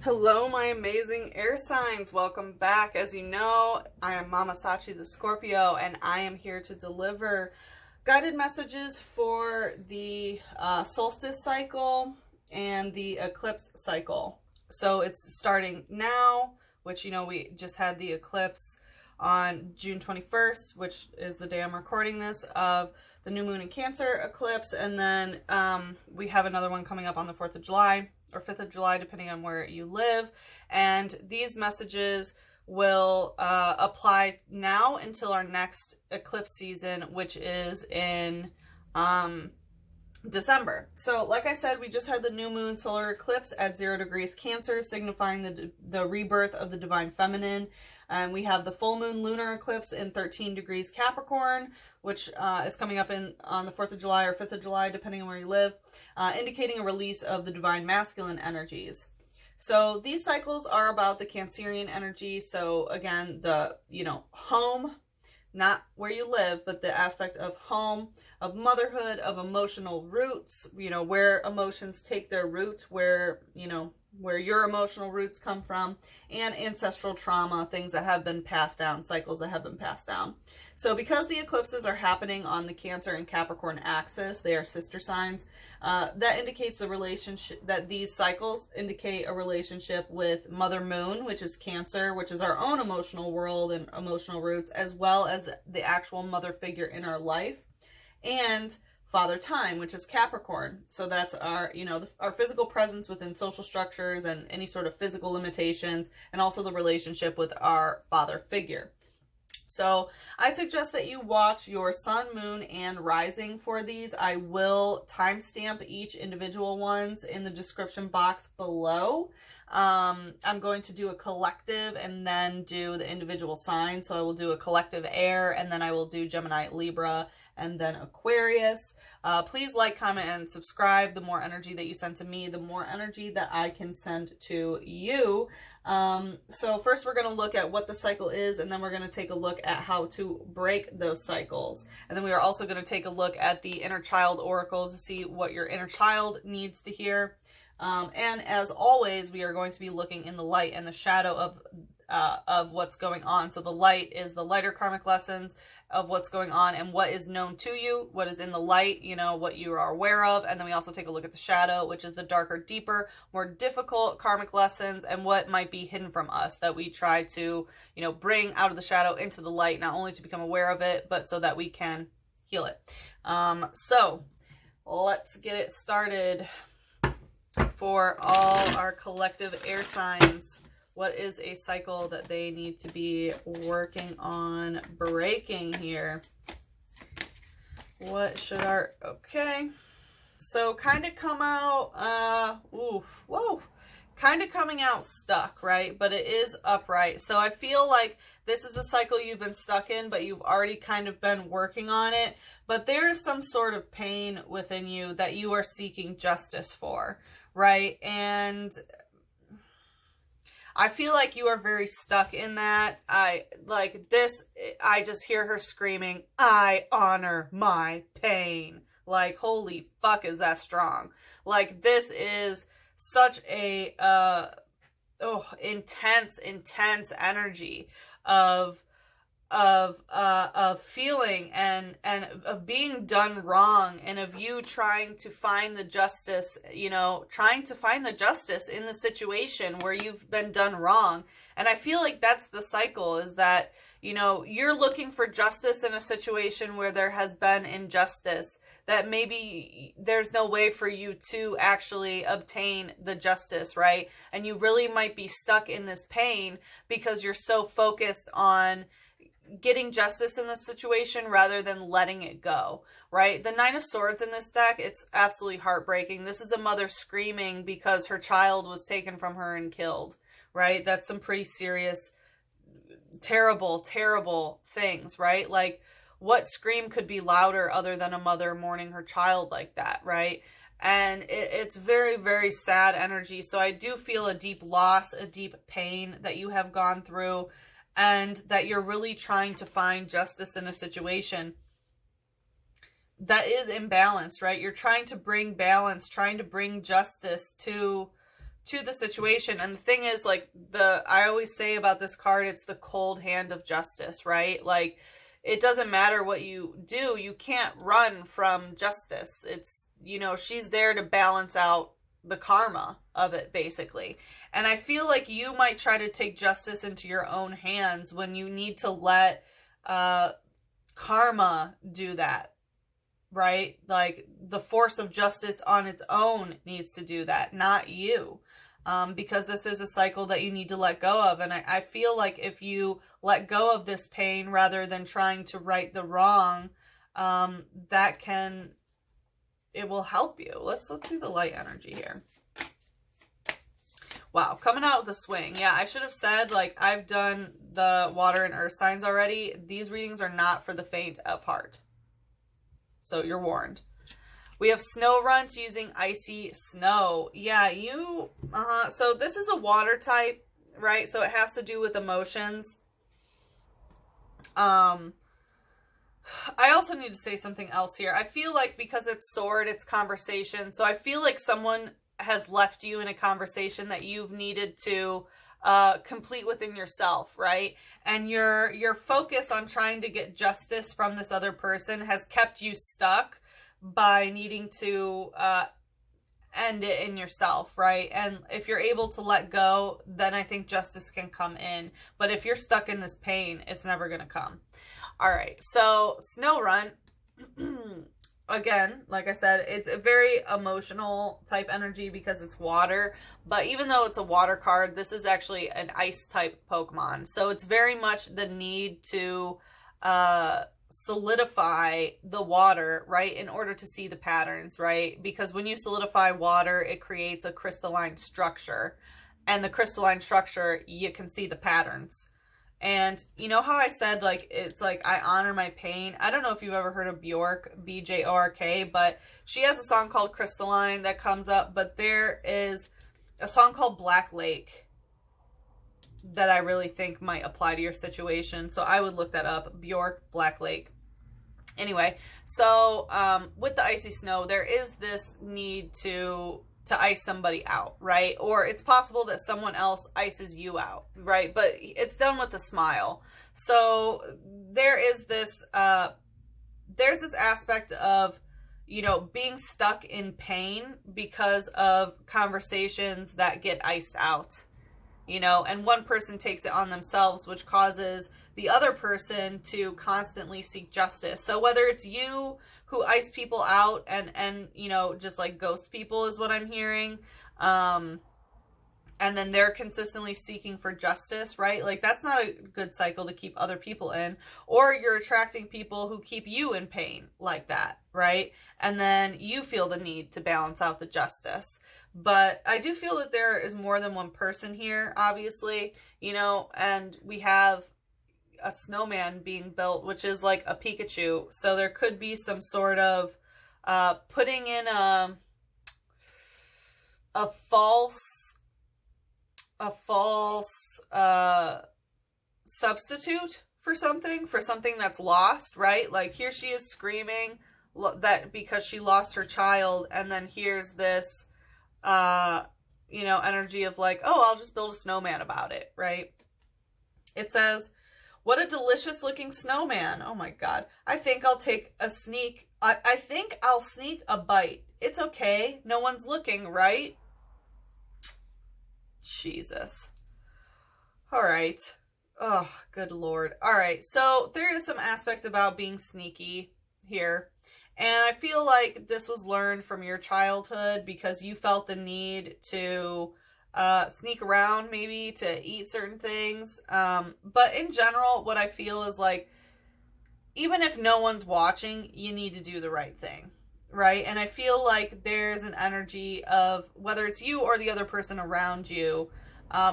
Hello, my amazing air signs. Welcome back. As you know, I am Mama Sachi the Scorpio, and I am here to deliver guided messages for the solstice cycle and the eclipse cycle. So it's starting now, which, you know, we just had the eclipse on June 21st, which is the day I'm recording this, of the new moon in Cancer eclipse. And then we have another one coming up on the 4th of July. Or 5th of July, depending on where you live. And these messages will apply now until our next eclipse season, which is in December. So like I said, we just had the new moon solar eclipse at 0 degrees Cancer, signifying the rebirth of the divine feminine. And we have the full moon lunar eclipse in 13 degrees Capricorn, which is coming up on the 4th of July or 5th of July, depending on where you live, indicating a release of the divine masculine energies. So these cycles are about the Cancerian energy. So again, the, home, not where you live, but the aspect of home, of motherhood, of emotional roots, where emotions take their root, where your emotional roots come from, and ancestral trauma, things that have been passed down, cycles that have been passed down. So because the eclipses are happening on the Cancer and Capricorn axis, they are sister signs, that indicates the relationship, that these cycles indicate a relationship with Mother Moon, which is Cancer, which is our own emotional world and emotional roots, as well as the actual mother figure in our life, and Father Time, which is Capricorn. So that's our, our physical presence within social structures and any sort of physical limitations, and also the relationship with our father figure. So I suggest that you watch your sun, moon, and rising for these. I will timestamp each individual ones in the description box below. I'm going to do a collective and then do the individual signs. So I will do a collective air, and then I will do Gemini, Libra, and then Aquarius. Please like, comment, and subscribe. The more energy that you send to me, the more energy that I can send to you. So first we're going to look at what the cycle is, and then we're going to take a look at how to break those cycles. And then we are also going to take a look at the inner child oracles to see what your inner child needs to hear. And as always, we are going to be looking in the light and the shadow of what's going on. So the light is the lighter karmic lessons of what's going on and what is known to you, what is in the light, what you are aware of. And then we also take a look at the shadow, which is the darker, deeper, more difficult karmic lessons and what might be hidden from us that we try to, bring out of the shadow into the light, not only to become aware of it, but so that we can heal it. So let's get it started for all our collective air signs. What is a cycle that they need to be working on breaking here? What should our, okay. So kind of come out, kind of coming out stuck, right? But it is upright. So I feel like this is a cycle you've been stuck in, but you've already kind of been working on it. But there is some sort of pain within you that you are seeking justice for, right? And I feel like you are very stuck in that. I just hear her screaming, I honor my pain. Like, holy fuck, is that strong? Like, this is such a, intense energy of feeling and of being done wrong, and of you trying to find the justice, trying to find the justice in the situation where you've been done wrong. And I feel like that's the cycle, is that, you're looking for justice in a situation where there has been injustice, that maybe there's no way for you to actually obtain the justice, right? And you really might be stuck in this pain because you're so focused on getting justice in the situation rather than letting it go, right? The Nine of Swords in this deck, it's absolutely heartbreaking. This is a mother screaming because her child was taken from her and killed, right? That's some pretty serious, terrible, terrible things, right? Like, what scream could be louder other than a mother mourning her child like that, right? And it's very, very sad energy. So I do feel a deep loss, a deep pain that you have gone through, and that you're really trying to find justice in a situation that is imbalanced, right? You're trying to bring balance, trying to bring justice to to the situation. And the thing is, like, I always say about this card, it's the cold hand of justice, right? Like, it doesn't matter what you do, you can't run from justice. It's, you know, she's there to balance out the karma of it, basically. And I feel like you might try to take justice into your own hands when you need to let karma do that, right? Like, the force of justice on its own needs to do that, not you. Because this is a cycle that you need to let go of. And I feel like if you let go of this pain rather than trying to right the wrong, it will help you. Let's see the light energy here. Wow, coming out with a swing. Yeah, I should have said, like, I've done the water and earth signs already. These readings are not for the faint of heart. So you're warned. We have snow runs using icy snow. Yeah, so this is a water type, right? So it has to do with emotions. I also need to say something else here. I feel like because it's sword, it's conversation. So I feel like someone has left you in a conversation that you've needed to complete within yourself, right? And your focus on trying to get justice from this other person has kept you stuck by needing to end it in yourself, right? And if you're able to let go, then I think justice can come in. But if you're stuck in this pain, it's never going to come. All right, so Snow Run, again, like I said, it's a very emotional type energy because it's water. But even though it's a water card, this is actually an ice type Pokemon. So it's very much the need to solidify the water, right, in order to see the patterns, right? Because when you solidify water, it creates a crystalline structure, and the crystalline structure, you can see the patterns. And you know how I said, like, it's like I honor my pain? I don't know if you've ever heard of Bjork, B-J-O-R-K, but she has a song called Crystalline that comes up, but there is a song called Black Lake that I really think might apply to your situation. So I would look that up. Bjork, Black Lake. Anyway, so with the icy snow, there is this need to ice somebody out, right? Or it's possible that someone else ices you out, right? But it's done with a smile. So there is this, there's this aspect of, you know, being stuck in pain because of conversations that get iced out. You know, and one person takes it on themselves, which causes the other person to constantly seek justice. So whether it's you who ice people out and you know, just like ghost people is what I'm hearing, and then they're consistently seeking for justice, right? Like, that's not a good cycle to keep other people in. Or you're attracting people who keep you in pain like that, right? And then you feel the need to balance out the justice. But I do feel that there is more than one person here, obviously, you know, and we have a snowman being built, which is like a Pikachu. So there could be some sort of putting in a false substitute for something that's lost, right? Like, here she is screaming that because she lost her child, and then here's this you know, energy of like, oh, I'll just build a snowman about it, right? It says, what a delicious looking snowman. Oh my God. I think I'll take a sneak. I think I'll sneak a bite. It's okay. No one's looking, right? Jesus. All right. Oh, good Lord. All right. So there is some aspect about being sneaky here. And I feel like this was learned from your childhood because you felt the need to sneak around, maybe to eat certain things. But in general, what I feel is like, even if no one's watching, you need to do the right thing, right? And I feel like there's an energy of, whether it's you or the other person around you,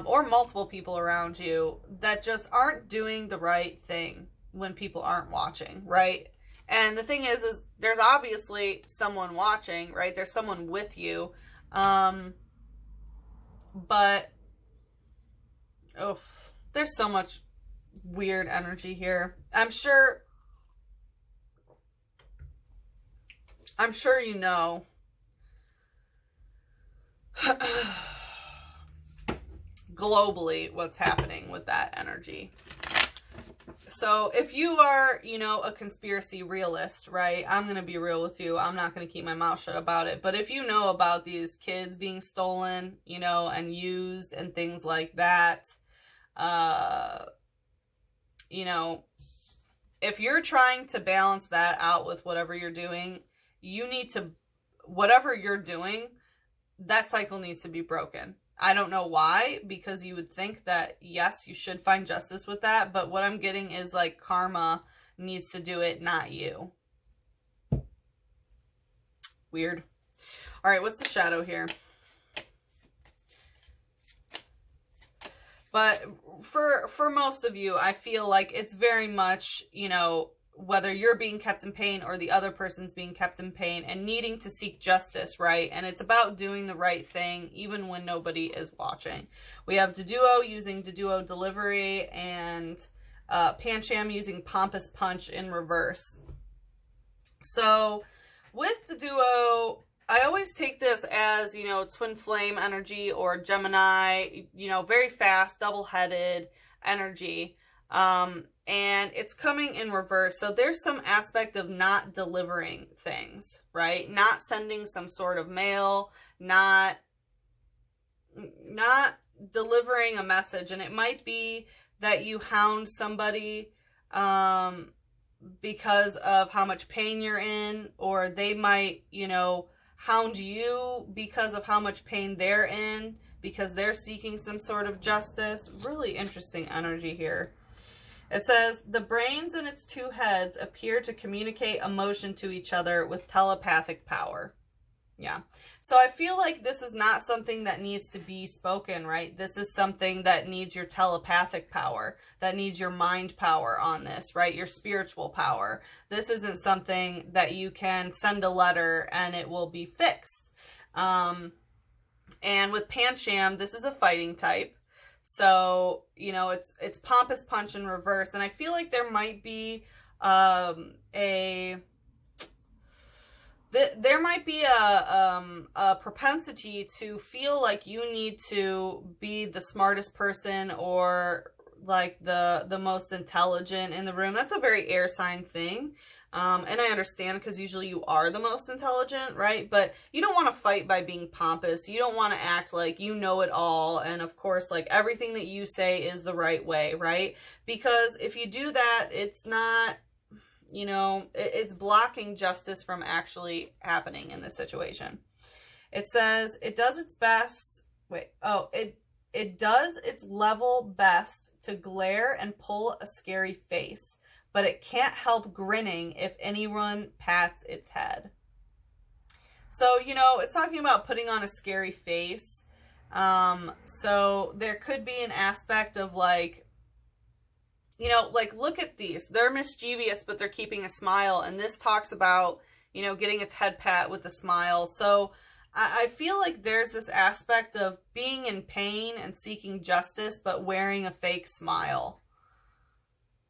or multiple people around you, that just aren't doing the right thing when people aren't watching, right? And the thing is there's obviously someone watching, right? There's someone with you. But, oh, there's so much weird energy here. I'm sure you know. globally what's happening with that energy. So if you are, you know, a conspiracy realist, right, I'm going to be real with you. I'm not going to keep my mouth shut about it. But if you know about these kids being stolen, you know, and used and things like that, you know, if you're trying to balance that out with whatever you're doing, you need to, whatever you're doing, that cycle needs to be broken. I don't know why, because you would think that, yes, you should find justice with that, but what I'm getting is like karma needs to do it, not you. Weird. All right, what's the shadow here? But for most of you, I feel like it's very much, you know, whether you're being kept in pain or the other person's being kept in pain and needing to seek justice, right? And it's about doing the right thing even when nobody is watching. We have Deduo using Deduo delivery and Pancham using pompous punch in reverse. So with Deduo, I always take this as, you know, twin flame energy or Gemini, you know, very fast, double-headed energy. And it's coming in reverse. So there's some aspect of not delivering things, right? Not sending some sort of mail, not delivering a message. And it might be that you hound somebody because of how much pain you're in, or they might, you know, hound you because of how much pain they're in, because they're seeking some sort of justice. Really interesting energy here. It says, the brains in its two heads appear to communicate emotion to each other with telepathic power. Yeah. So I feel like this is not something that needs to be spoken, right? This is something that needs your telepathic power, that needs your mind power on this, right? Your spiritual power. This isn't something that you can send a letter and it will be fixed. And with Pancham, this is a fighting type. So, you know, it's pompous punch in reverse. And I feel like there might be there might be a propensity to feel like you need to be the smartest person or like the most intelligent in the room. That's a very air sign thing. And I understand, because usually you are the most intelligent, right? But you don't want to fight by being pompous. You don't want to act like you know it all. And of course, like everything that you say is the right way, right? Because if you do that, it's not, you know, it's blocking justice from actually happening in this situation. It says it does its best. It does its level best to glare and pull a scary face, but it can't help grinning if anyone pats its head. So, you know, it's talking about putting on a scary face. So there could be an aspect of like, you know, like, look at these. They're mischievous, but they're keeping a smile. And this talks about, you know, getting its head pat with a smile. So I feel like there's this aspect of being in pain and seeking justice, but wearing a fake smile.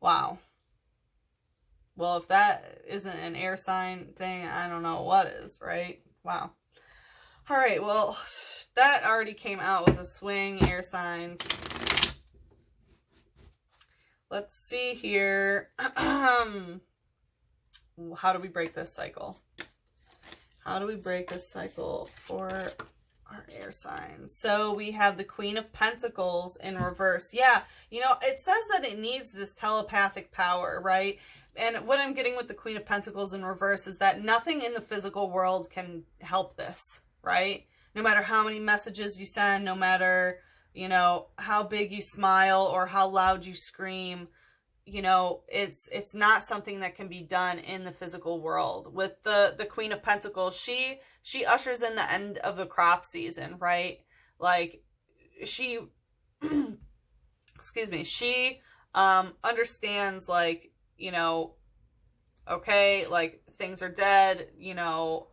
Wow. Well, if that isn't an air sign thing, I don't know what is, right? Wow. All right, well, that already came out with a swing, air signs. Let's see here. How do we break this cycle? How do we break this cycle for our air signs? So we have the Queen of Pentacles in reverse. Yeah, you know, it says that it needs this telepathic power, right? And what I'm getting with the Queen of Pentacles in reverse is that nothing in the physical world can help this, right? No matter how many messages you send, no matter, you know, how big you smile or how loud you scream, you know, it's not something that can be done in the physical world. With the Queen of Pentacles, she ushers in the end of the crop season, right? Like, she, excuse me, she understands, like, you know, okay, like, things are dead, you know,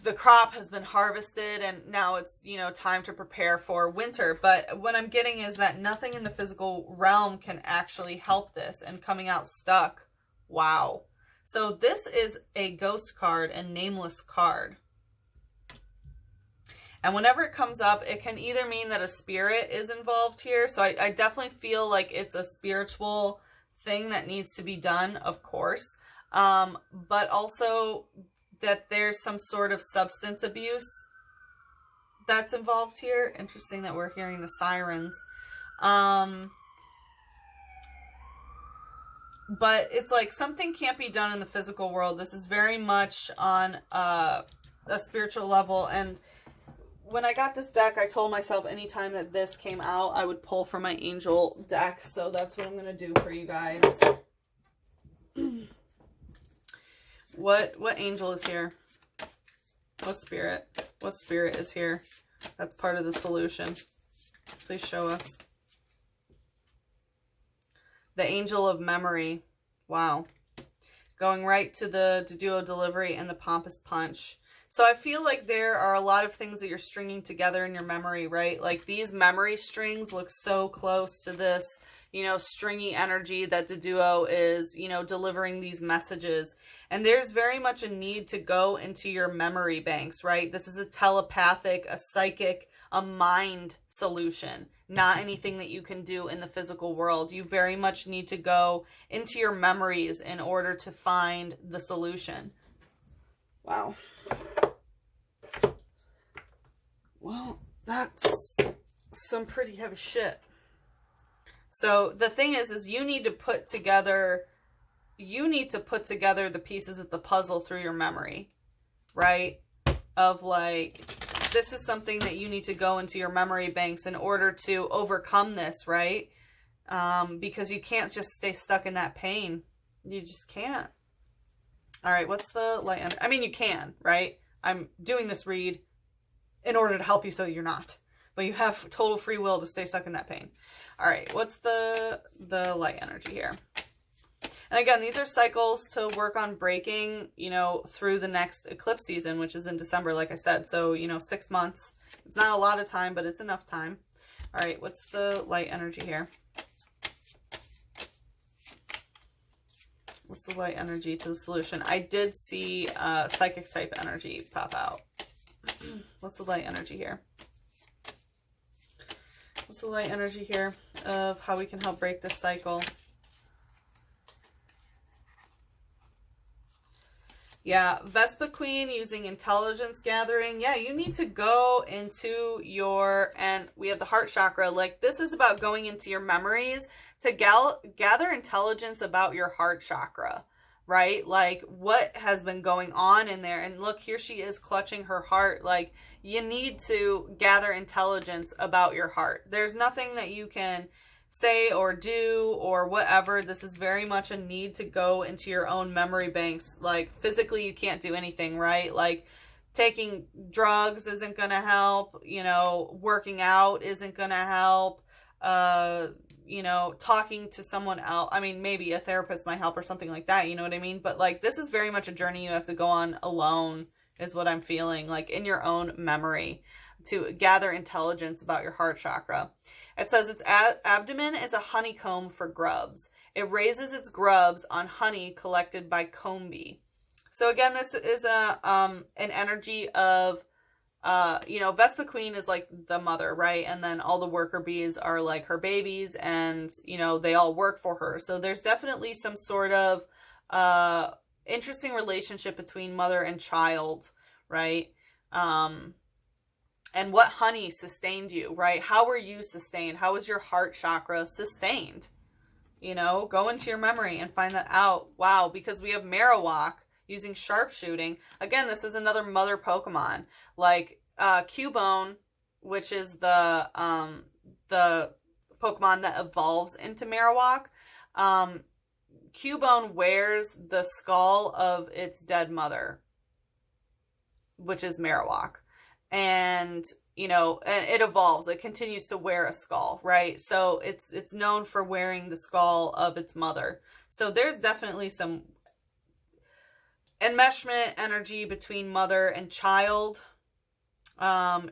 the crop has been harvested and now it's, you know, time to prepare for winter. But what I'm getting is that nothing in the physical realm can actually help this, and coming out stuck. Wow. So this is a ghost card, a nameless card. And whenever it comes up, it can either mean that a spirit is involved here. So I definitely feel like it's a spiritual thing that needs to be done, of course. But also that there's some sort of substance abuse that's involved here. Interesting that we're hearing the sirens. But it's like something can't be done in the physical world. This is very much on a spiritual level. And when I got this deck, I told myself anytime that this came out, I would pull from my angel deck. So that's what I'm going to do for you guys. What angel is here? What spirit? What spirit is here? That's part of the solution. Please show us. The angel of memory. Wow. Going right to the duo delivery and the pompous punch. So I feel like there are a lot of things that you're stringing together in your memory, right? Like these memory strings look so close to this, you know, stringy energy that the duo is, you know, delivering these messages. And there's very much a need to go into your memory banks, right? This is a telepathic, a psychic, a mind solution, not anything that you can do in the physical world. You very much need to go into your memories in order to find the solution. Wow. Well, that's some pretty heavy shit. So the thing is you need to put together the pieces of the puzzle through your memory, right? Of like, this is something that you need to go into your memory banks in order to overcome this, right? Because you can't just stay stuck in that pain. You just can't. All right, what's the light? I mean, you can, right? I'm doing this read in order to help you so you're not. But you have total free will to stay stuck in that pain. All right, what's the light energy here? And again, these are cycles to work on breaking, you know, through the next eclipse season, which is in December, like I said. So, you know, 6 months. It's not a lot of time, but it's enough time. All right, what's the light energy here? What's the light energy to the solution? I did see psychic type energy pop out. What's the light energy here? What's the light energy here of how we can help break this cycle? Yeah, Vespa Queen using intelligence gathering. Yeah, you need to go into your, and we have the heart chakra. Like, this is about going into your memories to gather intelligence about your heart chakra, right? Like, what has been going on in there? And look, here she is clutching her heart. Like, you need to gather intelligence about your heart. There's nothing that you can say or do or whatever. This is very much a need to go into your own memory banks. Like, physically you can't do anything, right? Like, taking drugs isn't gonna help, you know, working out isn't gonna help, you know, talking to someone else. I mean, maybe a therapist might help or something like that, you know what I mean? But like, this is very much a journey you have to go on alone, is what I'm feeling, like in your own memory, to gather intelligence about your heart chakra. It says its abdomen is a honeycomb for grubs. It raises its grubs on honey collected by comb bee. So again, this is an energy of, you know, Vespa Queen is like the mother, right? And then all the worker bees are like her babies, and, you know, they all work for her. So there's definitely some sort of interesting relationship between mother and child, right? And what honey sustained you, right? How were you sustained? How was your heart chakra sustained? You know, go into your memory and find that out. Wow, because we have Marowak using sharpshooting. Again, this is another mother Pokemon. Like Cubone, which is the Pokemon that evolves into Marowak. Cubone wears the skull of its dead mother, which is Marowak. And, you know, and it evolves. It continues to wear a skull, right? So it's known for wearing the skull of its mother. So there's definitely some enmeshment energy between mother and child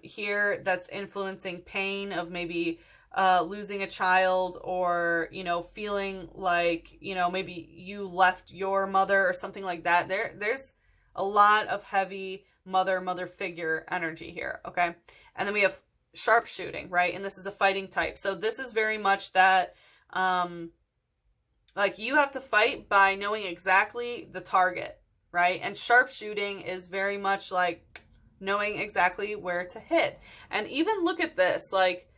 here that's influencing pain of maybe losing a child, or, you know, feeling like, you know, maybe you left your mother or something like that. There's a lot of heavy mother figure energy here, okay? And then we have sharpshooting, right? And this is a fighting type. So this is very much that, like, you have to fight by knowing exactly the target, right? And sharpshooting is very much like knowing exactly where to hit. And even look at this, like,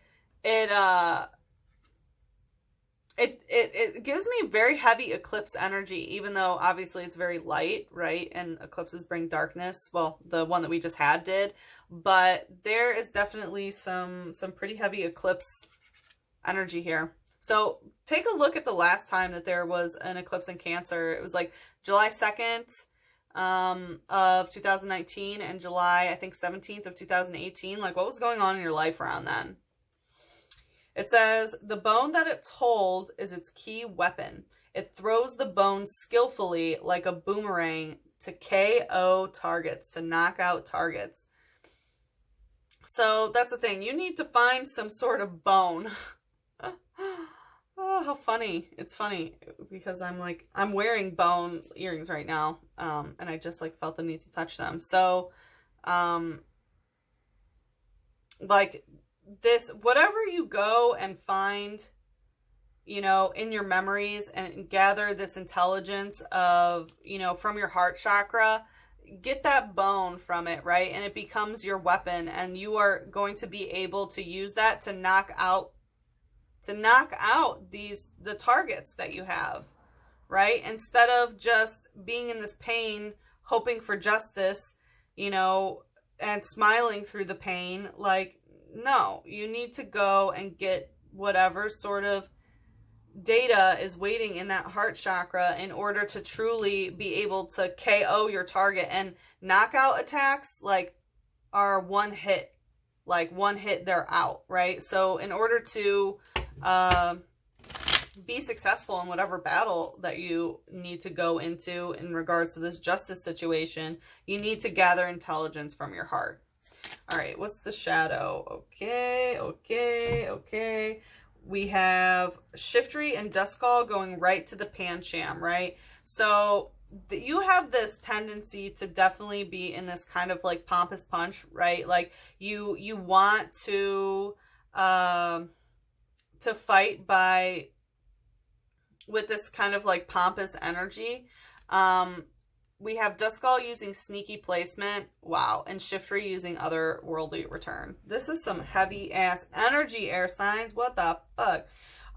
it gives me very heavy eclipse energy, even though obviously it's very light, right? And eclipses bring darkness. Well, the one that we just had did, but there is definitely some pretty heavy eclipse energy here. So take a look at the last time that there was an eclipse in Cancer. It was like July 2nd of 2019 and July, I think 17th of 2018. Like, what was going on in your life around then? It says, the bone that it's hold is its key weapon. It throws the bone skillfully like a boomerang to KO targets, to knock out targets. So that's the thing. You need to find some sort of bone. Oh, how funny. It's funny because I'm wearing bone earrings right now. And I just like felt the need to touch them. So, like, this, whatever you go and find, you know, in your memories and gather this intelligence of, you know, from your heart chakra, get that bone from it, right? And it becomes your weapon, and you are going to be able to use that to knock out the targets that you have, right? Instead of just being in this pain, hoping for justice, you know, and smiling through the pain, like, no, you need to go and get whatever sort of data is waiting in that heart chakra in order to truly be able to KO your target. And knockout attacks, like, are one hit, they're out, right? So in order to be successful in whatever battle that you need to go into in regards to this justice situation, you need to gather intelligence from your heart. All right, what's the shadow? Okay. We have Shiftry and Duskull going right to the Pancham, right? So you have this tendency to definitely be in this kind of like pompous punch, right? Like you want to fight with this kind of like pompous energy. We have Duskull using sneaky placement, wow, and Shiftry using otherworldly return. This is some heavy ass energy, air signs. What the fuck?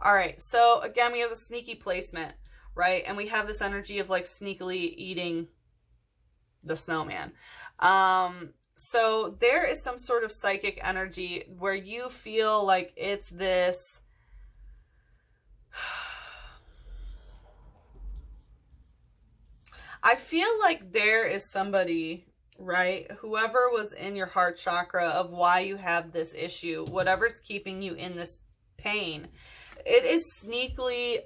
All right, so again, we have the sneaky placement, right? And we have this energy of like sneakily eating the snowman. So there is some sort of psychic energy where you feel like it's this I feel like there is somebody, right, whoever was in your heart chakra of why you have this issue, whatever's keeping you in this pain, it is sneakily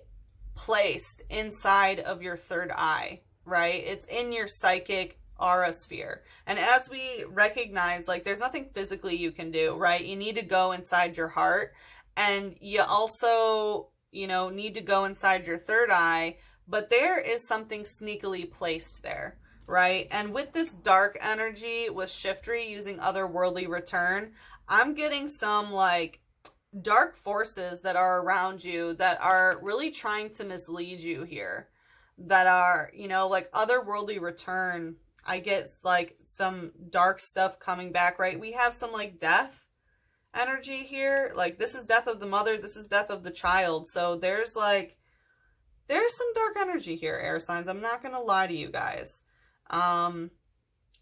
placed inside of your third eye, right? It's in your psychic aura sphere. And as we recognize, like, there's nothing physically you can do, right? You need to go inside your heart, and you also, you know, need to go inside your third eye. But there is something sneakily placed there, right? And with this dark energy, with Shiftry using otherworldly return, I'm getting some like dark forces that are around you that are really trying to mislead you here. That are, you know, like otherworldly return. I get like some dark stuff coming back, right? We have some like death energy here. Like this is death of the mother, this is death of the child. So there's some dark energy here, air signs. I'm not going to lie to you guys. And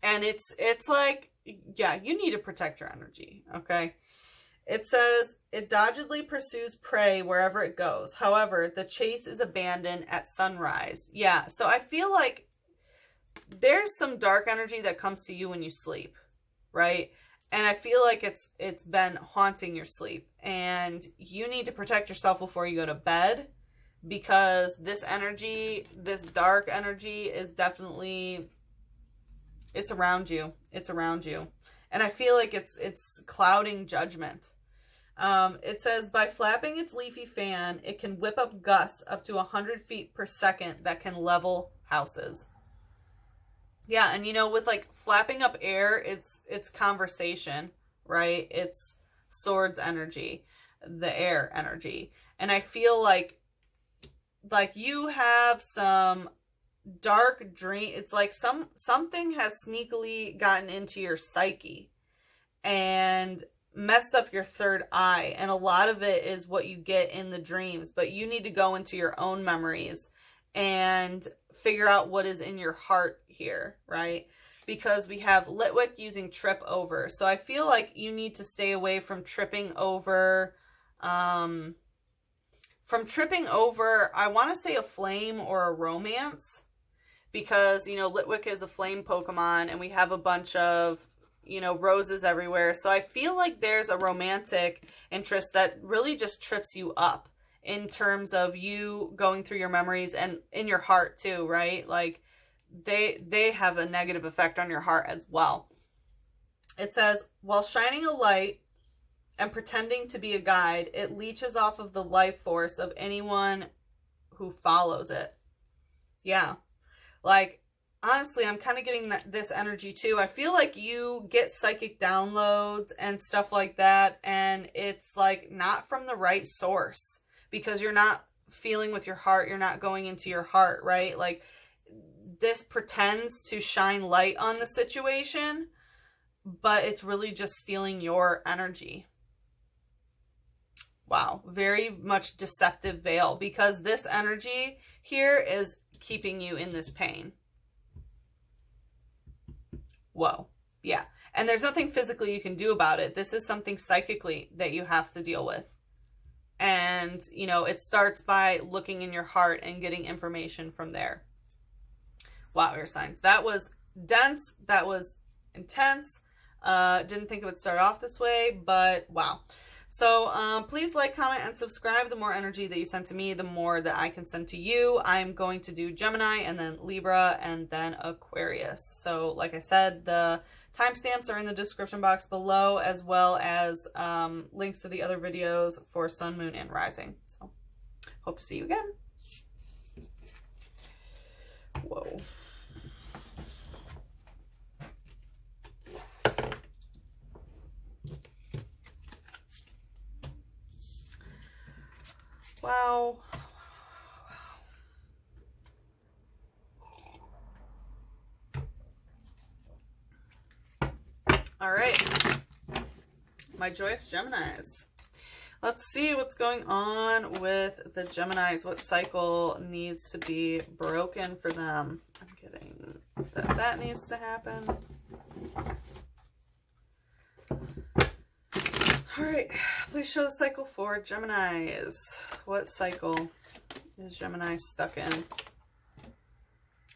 it's like, yeah, you need to protect your energy, okay? It says, it doggedly pursues prey wherever it goes. However, the chase is abandoned at sunrise. Yeah, so I feel like there's some dark energy that comes to you when you sleep, right? And I feel like it's been haunting your sleep. And you need to protect yourself before you go to bed. Because this energy, this dark energy is definitely, it's around you. It's around you. And I feel like it's clouding judgment. It says, by flapping its leafy fan, it can whip up gusts up to 100 feet per second that can level houses. Yeah, and you know, with like flapping up air, it's conversation, right? It's swords energy, the air energy. And I feel like you have some dark dream. It's like something has sneakily gotten into your psyche and messed up your third eye, and a lot of it is what you get in the dreams, but you need to go into your own memories and figure out what is in your heart here, right? Because we have Litwick using trip over. So I feel like you need to stay away from tripping over, I want to say a flame or a romance, because, you know, Litwick is a flame Pokemon and we have a bunch of, you know, roses everywhere. So I feel like there's a romantic interest that really just trips you up in terms of you going through your memories and in your heart too, right? Like they have a negative effect on your heart as well. It says, while shining a light and pretending to be a guide, it leeches off of the life force of anyone who follows it. Yeah. Like, honestly, I'm kind of getting this energy too. I feel like you get psychic downloads and stuff like that, and it's like not from the right source because you're not feeling with your heart. You're not going into your heart, right? Like, this pretends to shine light on the situation, but it's really just stealing your energy. Wow, very much deceptive veil, because this energy here is keeping you in this pain. Whoa. Yeah. And there's nothing physically you can do about it. This is something psychically that you have to deal with. And, you know, it starts by looking in your heart and getting information from there. Wow, air signs. That was dense. That was intense. Didn't think it would start off this way, but wow. So please like, comment, and subscribe. The more energy that you send to me, the more that I can send to you. I'm going to do Gemini and then Libra and then Aquarius. So like I said, the timestamps are in the description box below, as well as links to the other videos for Sun, Moon, and Rising. So hope to see you again. Whoa. Wow. All right. My joyous Geminis. Let's see what's going on with the Geminis. What cycle needs to be broken for them? I'm getting that needs to happen. All right, please show the cycle for Geminis. What cycle is Gemini stuck in?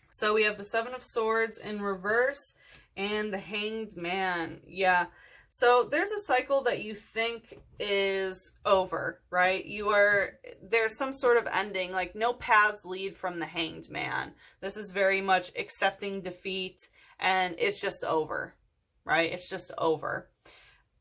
So we have the Seven of Swords in reverse and the Hanged Man. Yeah. So there's a cycle that you think is over, right? There's some sort of ending, like no paths lead from the Hanged Man. This is very much accepting defeat and it's just over, right? It's just over.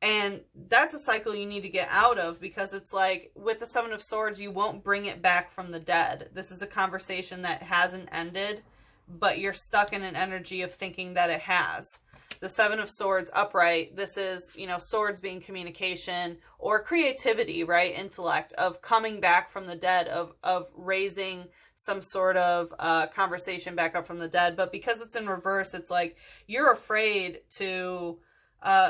And that's a cycle you need to get out of, because it's like with the Seven of Swords, you won't bring it back from the dead. This is a conversation that hasn't ended, but you're stuck in an energy of thinking that it has. The Seven of Swords upright, this is, you know, swords being communication or creativity, right? Intellect, of coming back from the dead, of raising some sort of conversation back up from the dead. But because it's in reverse, it's like you're afraid to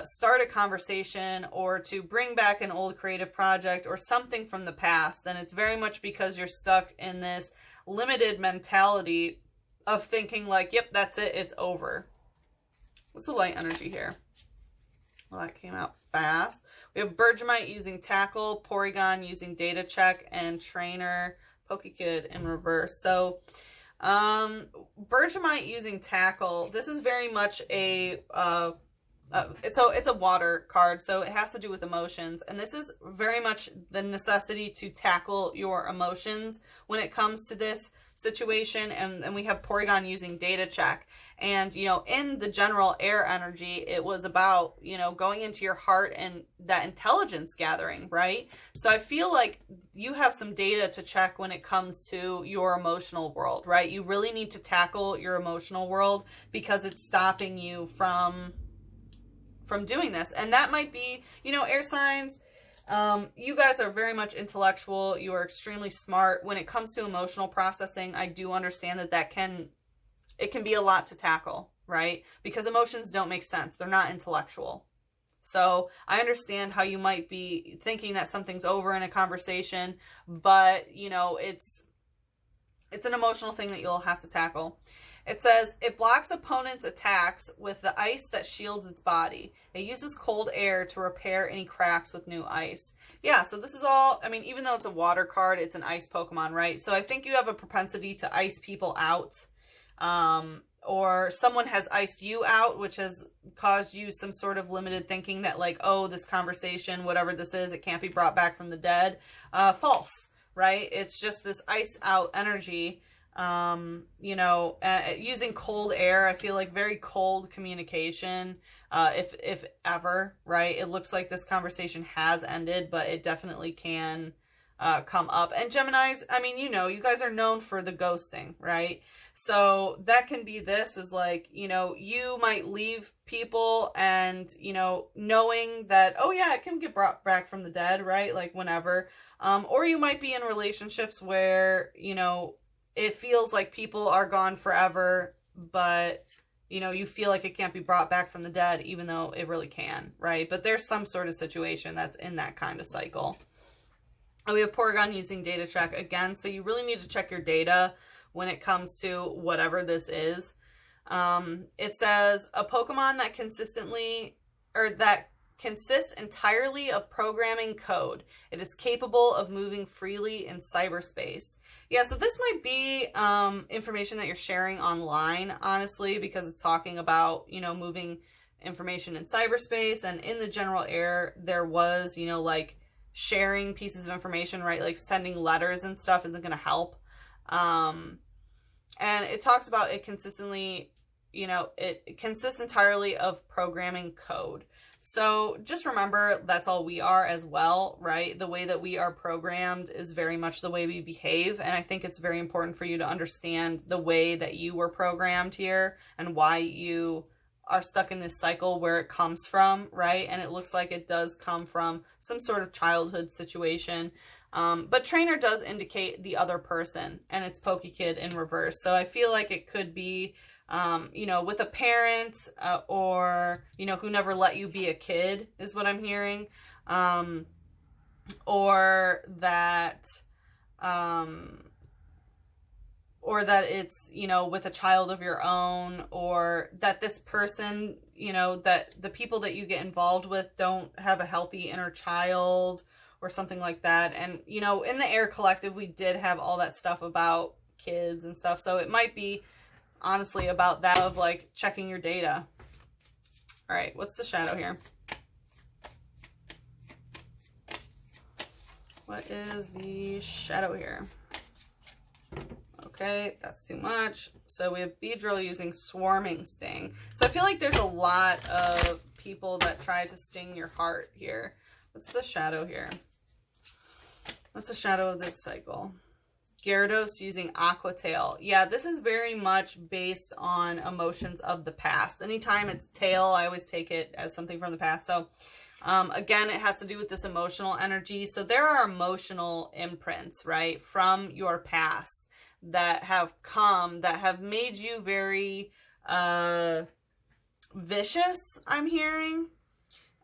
start a conversation or to bring back an old creative project or something from the past. And it's very much because you're stuck in this limited mentality of thinking like, yep, that's it, it's over. What's the light energy here? Well, that came out fast. We have Bergamite using Tackle, Porygon using Data Check, and Trainer, Pokekid in reverse. So Bergamite using Tackle, this is very much a so it's a water card, so it has to do with emotions, and this is very much the necessity to tackle your emotions when it comes to this situation. And we have Porygon using data check, and you know, in the general air energy, it was about, you know, going into your heart and that intelligence gathering, right? So I feel like you have some data to check when it comes to your emotional world, right? You really need to tackle your emotional world because it's stopping you from doing this. And that might be, you know, air signs, you guys are very much intellectual. You are extremely smart. When it comes to emotional processing, I do understand that it can be a lot to tackle, right? Because emotions don't make sense. They're not intellectual. So I understand how you might be thinking that something's over in a conversation, but you know, it's an emotional thing that you'll have to tackle. It says, it blocks opponents' attacks with the ice that shields its body. It uses cold air to repair any cracks with new ice. Yeah, so this is all, I mean, even though it's a water card, it's an ice Pokemon, right? So I think you have a propensity to ice people out. Or someone has iced you out, which has caused you some sort of limited thinking that like, oh, this conversation, whatever this is, it can't be brought back from the dead. False, right? It's just this ice out energy. You know, using cold air, I feel like very cold communication, if ever, right? It looks like this conversation has ended, but it definitely can come up. And Geminis, I mean, you know, you guys are known for the ghosting, right? So that can be this, is like, you know, you might leave people and, you know, knowing that, oh yeah, it can get brought back from the dead, right? Like whenever. Or you might be in relationships where, you know, it feels like people are gone forever, but, you know, you feel like it can't be brought back from the dead, even though it really can, right? But there's some sort of situation that's in that kind of cycle. And we have Porygon using data check again, so you really need to check your data when it comes to whatever this is. It says, a Pokemon that consists entirely of programming code. It is capable of moving freely in cyberspace. Yeah, so this might be information that you're sharing online, honestly, because it's talking about, you know, moving information in cyberspace. And in the general air, there was, you know, like sharing pieces of information, right? Like sending letters and stuff isn't going to help. And it talks about it consistently, you know, it consists entirely of programming code. So just remember, that's all we are as well, right? The way that we are programmed is very much the way we behave. And I think it's very important for you to understand the way that you were programmed here and why you are stuck in this cycle, where it comes from, right? And it looks like it does come from some sort of childhood situation. But trainer does indicate the other person, and it's PokeKid in reverse. So I feel like it could be, you know, with a parent, or, you know, who never let you be a kid is what I'm hearing. Or that it's, you know, with a child of your own, or that this person, you know, that the people that you get involved with don't have a healthy inner child or something like that. And, you know, in the Air Collective, we did have all that stuff about kids and stuff. So it might be honestly about that, of like checking your data. All right, what's the shadow here? What is the shadow here? Okay, that's too much. So we have Beedrill using Swarming Sting. So I feel like there's a lot of people that try to sting your heart here. What's the shadow here? What's the shadow of this cycle? Gyarados using Aqua Tail. Yeah, this is very much based on emotions of the past. Anytime it's tail, I always take it as something from the past. So again, it has to do with this emotional energy. So there are emotional imprints, right, from your past that have come, that have made you very vicious, I'm hearing.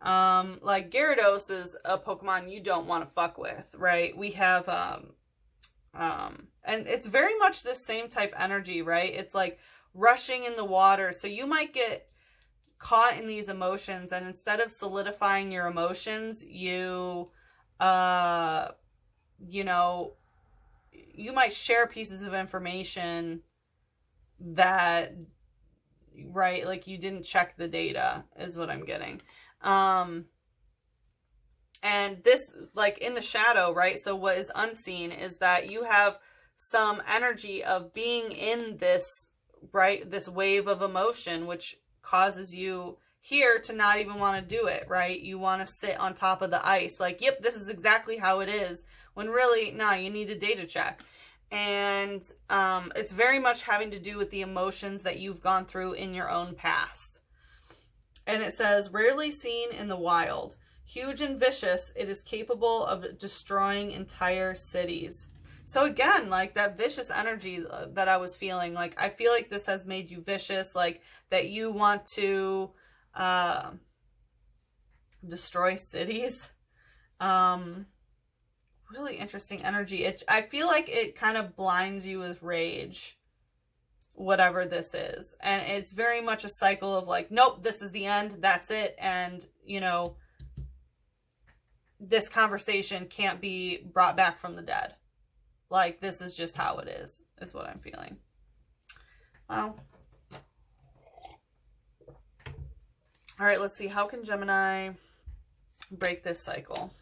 Like Gyarados is a Pokemon you don't want to fuck with, right? We have, and it's very much the same type energy, right? It's like rushing in the water. So you might get caught in these emotions, and instead of solidifying your emotions, you know, you might share pieces of information that, right? Like you didn't check the data is what I'm getting. And this, like in the shadow, right? So what is unseen is that you have some energy of being in this, right? This wave of emotion, which causes you here to not even want to do it, right? You want to sit on top of the ice. Like, yep, this is exactly how it is. When really, nah, you need a data check. And it's very much having to do with the emotions that you've gone through in your own past. And it says, rarely seen in the wild. Huge and vicious, it is capable of destroying entire cities. So again, like that vicious energy that I was feeling, like I feel like this has made you vicious, like that you want to destroy cities. Really interesting energy. I feel like it kind of blinds you with rage, whatever this is. And it's very much a cycle of like, nope, this is the end, that's it. And, you know, this conversation can't be brought back from the dead. Like, this is just how it is what I'm feeling. Wow. All right, let's see. How can Gemini break this cycle?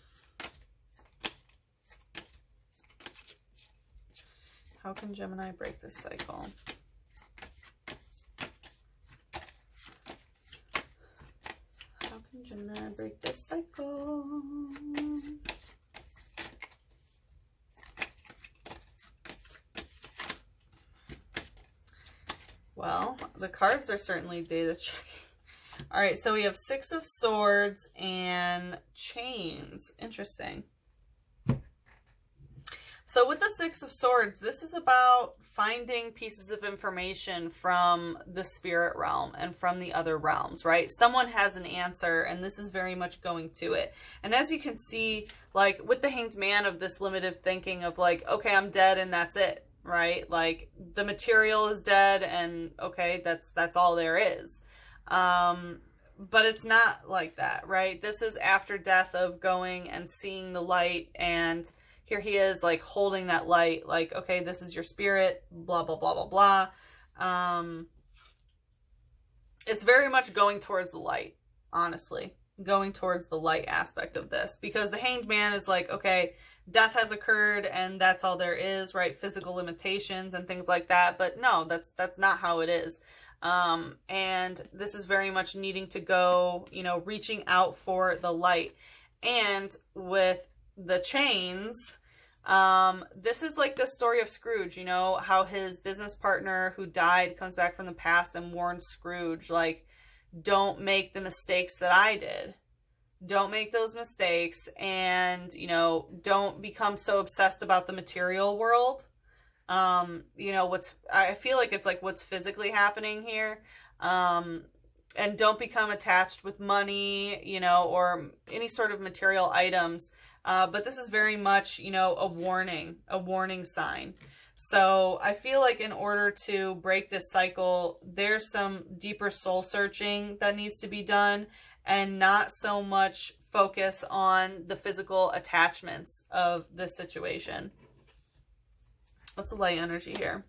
How can Gemini break this cycle? How can Gemini break this cycle? Well, the cards are certainly data checking. All right, so we have Six of Swords and Chains. Interesting. So with the Six of Swords, this is about finding pieces of information from the spirit realm and from the other realms, right? Someone has an answer, and this is very much going to it. And as you can see, like with the Hanged Man of this limited thinking of like, okay, I'm dead and that's it, right? Like the material is dead and okay, that's all there is. But it's not like that, right? This is after death of going and seeing the light, and here he is like holding that light, like, okay, this is your spirit, blah, blah, blah, blah, blah. It's very much going towards the light, honestly, going towards the light aspect of this, because the Hanged Man is like, okay, death has occurred and that's all there is, right? Physical limitations and things like that. But no, that's not how it is. And this is very much needing to go, you know, reaching out for the light. And with the Chains, this is like the story of Scrooge, you know, how his business partner who died comes back from the past and warns Scrooge, like, don't make the mistakes that I did. Don't make those mistakes, and, you know, don't become so obsessed about the material world. You know, I feel like it's like what's physically happening here. And don't become attached with money, you know, or any sort of material items. But this is very much, you know, a warning sign. So I feel like in order to break this cycle, there's some deeper soul searching that needs to be done, and not so much focus on the physical attachments of this situation. What's the light energy here?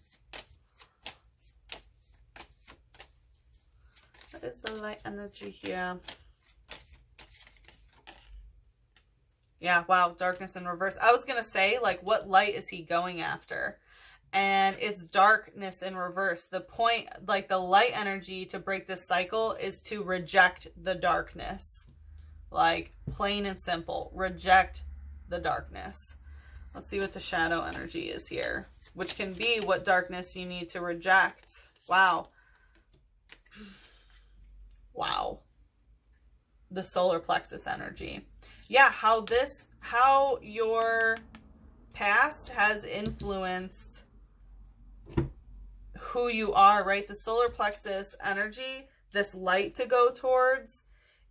What is the light energy here? Yeah, wow, darkness in reverse. I was going to say, like, what light is he going after? And it's darkness in reverse. The point, like, the light energy to break this cycle is to reject the darkness. Like, plain and simple. Reject the darkness. Let's see what the shadow energy is here, which can be what darkness you need to reject. Wow. Wow. The solar plexus energy. Yeah, how your past has influenced who you are, right? The solar plexus energy, this light to go towards,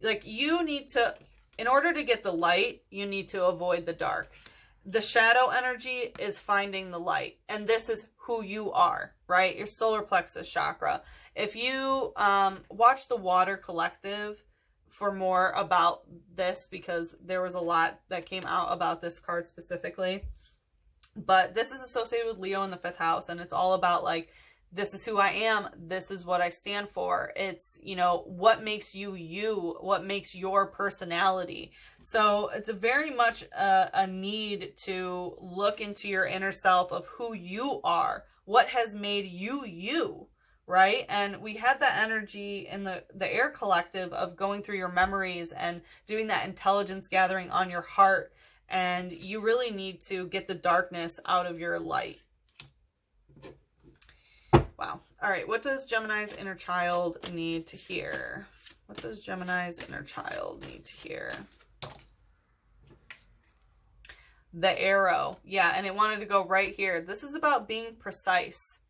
like, you need to, in order to get the light, you need to avoid the dark. The shadow energy is finding the light, and this is who you are, right? Your solar plexus chakra. If you watch the Water Collective for more about this, because there was a lot that came out about this card specifically, but this is associated with Leo in the 5th house, and it's all about like this is who I am. This is what I stand for. It's, you know, what makes you you, what makes your personality. So it's very much a need to look into your inner self of who you are, what has made you you, right? And we had that energy in the air collective of going through your memories and doing that intelligence gathering on your heart. And you really need to get the darkness out of your light. Wow. All right. What does Gemini's inner child need to hear? What does Gemini's inner child need to hear? The arrow. Yeah. And it wanted to go right here. This is about being precise,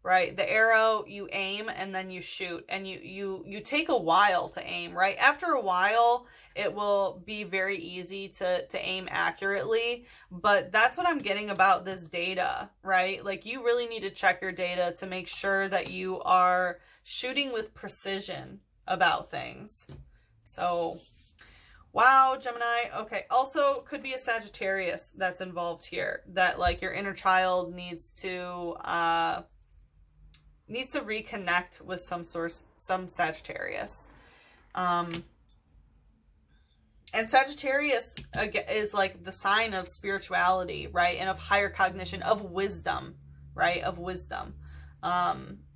right? The arrow, you aim and then you shoot, and you take a while to aim, right? After a while, it will be very easy to aim accurately, but that's what I'm getting about this data, right? Like, you really need to check your data to make sure that you are shooting with precision about things. So, wow, Gemini. Okay. Also, could be a Sagittarius that's involved here, that like your inner child needs to reconnect with some Sagittarius. And Sagittarius is like the sign of spirituality, right? And of higher cognition, of wisdom, right? Of wisdom.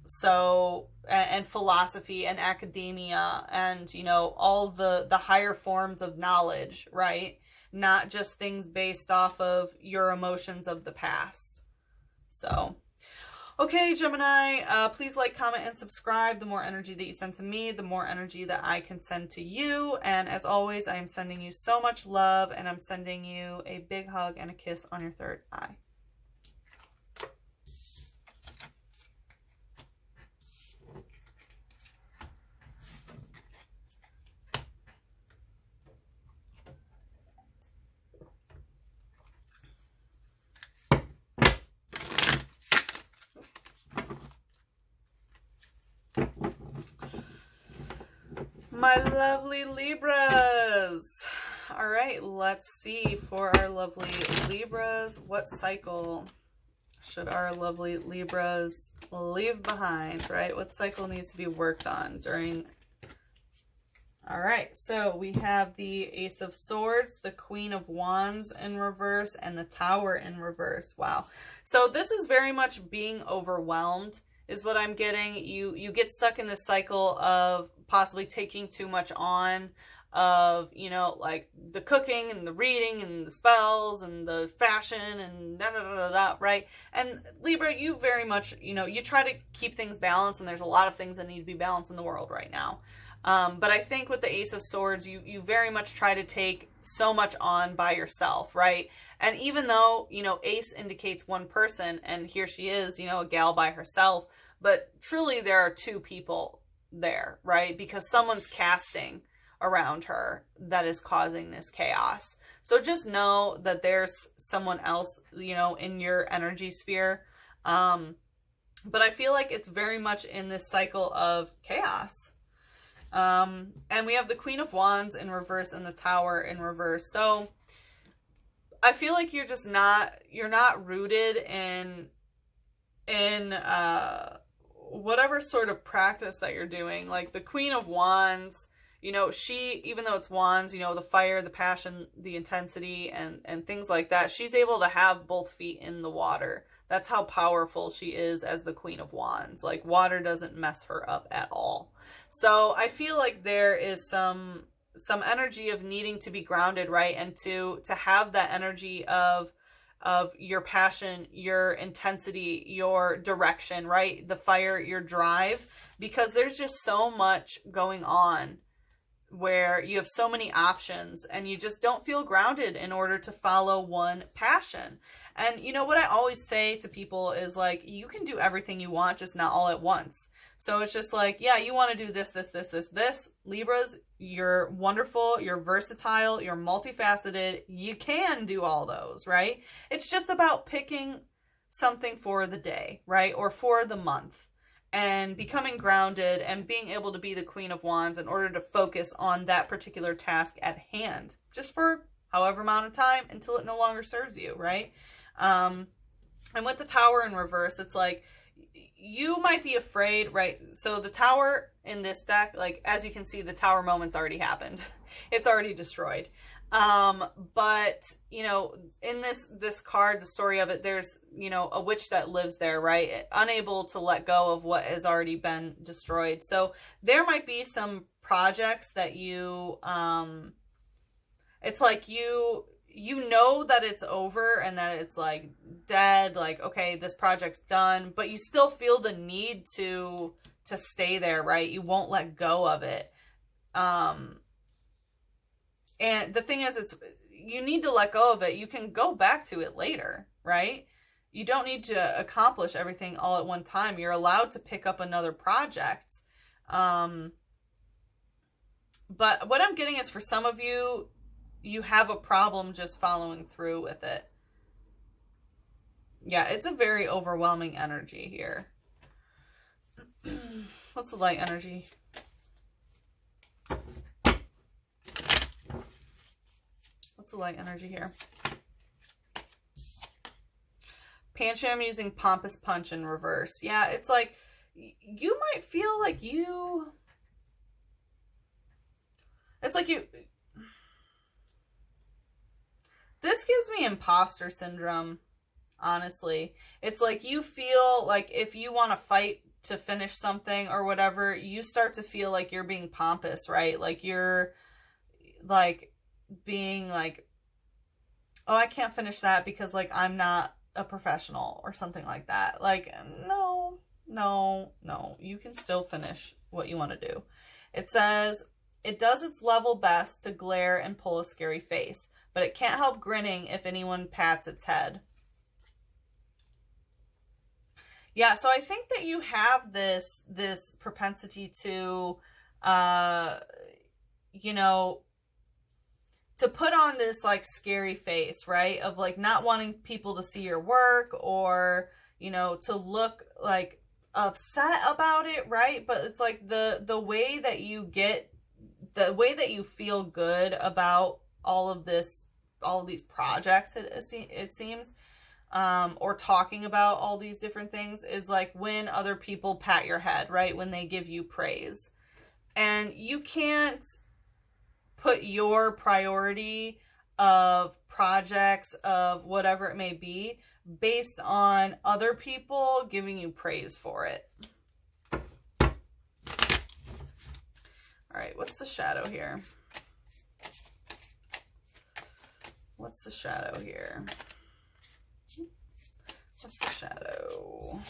So, and philosophy and academia and, you know, all the higher forms of knowledge, right? Not just things based off of your emotions of the past. So, okay, Gemini, please like, comment, and subscribe. The more energy that you send to me, the more energy that I can send to you. And as always, I am sending you so much love, and I'm sending you a big hug and a kiss on your third eye. My lovely Libras. All right, let's see for our lovely Libras. What cycle should our lovely Libras leave behind, right? What cycle needs to be worked on during... All right, so we have the Ace of Swords, the Queen of Wands in reverse, and the Tower in reverse. Wow. So this is very much being overwhelmed, is what I'm getting. You get stuck in this cycle of possibly taking too much on, of, you know, like the cooking and the reading and the spells and the fashion and da da da da da, right? And Libra, you very much, you know, you try to keep things balanced, and there's a lot of things that need to be balanced in the world right now. But I think with the Ace of Swords, you very much try to take so much on by yourself, right? And even though, you know, Ace indicates one person, and here she is, you know, a gal by herself, but truly there are two people there, right? Because someone's casting around her that is causing this chaos. So just know that there's someone else, you know, in your energy sphere. But I feel like it's very much in this cycle of chaos. And we have the Queen of Wands in reverse and the Tower in reverse. So I feel like you're just you're not rooted in whatever sort of practice that you're doing. Like the Queen of Wands, you know, she, even though it's wands, you know, the fire, the passion, the intensity, and things like that, she's able to have both feet in the water. That's how powerful she is as the Queen of Wands. Like, water doesn't mess her up at all. So I feel like there is some energy of needing to be grounded, right? And to have that energy of your passion, your intensity, your direction, right? The fire, your drive, because there's just so much going on where you have so many options and you just don't feel grounded in order to follow one passion. And you know what I always say to people is, like, you can do everything you want, just not all at once. So it's just like, yeah, you want to do this. Libras, you're wonderful, you're versatile, you're multifaceted. You can do all those, right? It's just about picking something for the day, right? Or for the month, and becoming grounded and being able to be the Queen of Wands in order to focus on that particular task at hand, just for however amount of time until it no longer serves you, right? And with the Tower in reverse, it's like, you might be afraid, right? So the tower in this deck, like, as you can see, the tower moment's already happened. It's already destroyed. But, you know, in this card, the story of it, there's, you know, a witch that lives there, right? Unable to let go of what has already been destroyed. So there might be some projects that you, it's like you know that it's over and that it's like dead, like, okay, this project's done, but you still feel the need to stay there, right? You won't let go of it. And the thing is, you need to let go of it. You can go back to it later, right? You don't need to accomplish everything all at one time. You're allowed to pick up another project. But what I'm getting is, for some of you, you have a problem just following through with it. Yeah, it's a very overwhelming energy here. What's the light energy? What's the light energy here? Pancham using Pompous Punch in reverse. Yeah, it's like you might feel like you... It's like you... This gives me imposter syndrome, honestly. It's like you feel like if you want to fight to finish something or whatever, you start to feel like you're being pompous, right? Like you're like being like, oh, I can't finish that because like I'm not a professional or something like that. Like, no, you can still finish what you want to do. It says, it does its level best to glare and pull a scary face, but it can't help grinning if anyone pats its head. Yeah, so I think that you have this propensity to, you know, to put on this like scary face, right? Of like not wanting people to see your work, or, you know, to look like upset about it, right? But it's like the way that you feel good about all of these projects, it seems, or talking about all these different things, is like when other people pat your head, right? When they give you praise. And you can't put your priority of projects, of whatever it may be, based on other people giving you praise for it. All right, what's the shadow here? What's the shadow here? What's the shadow?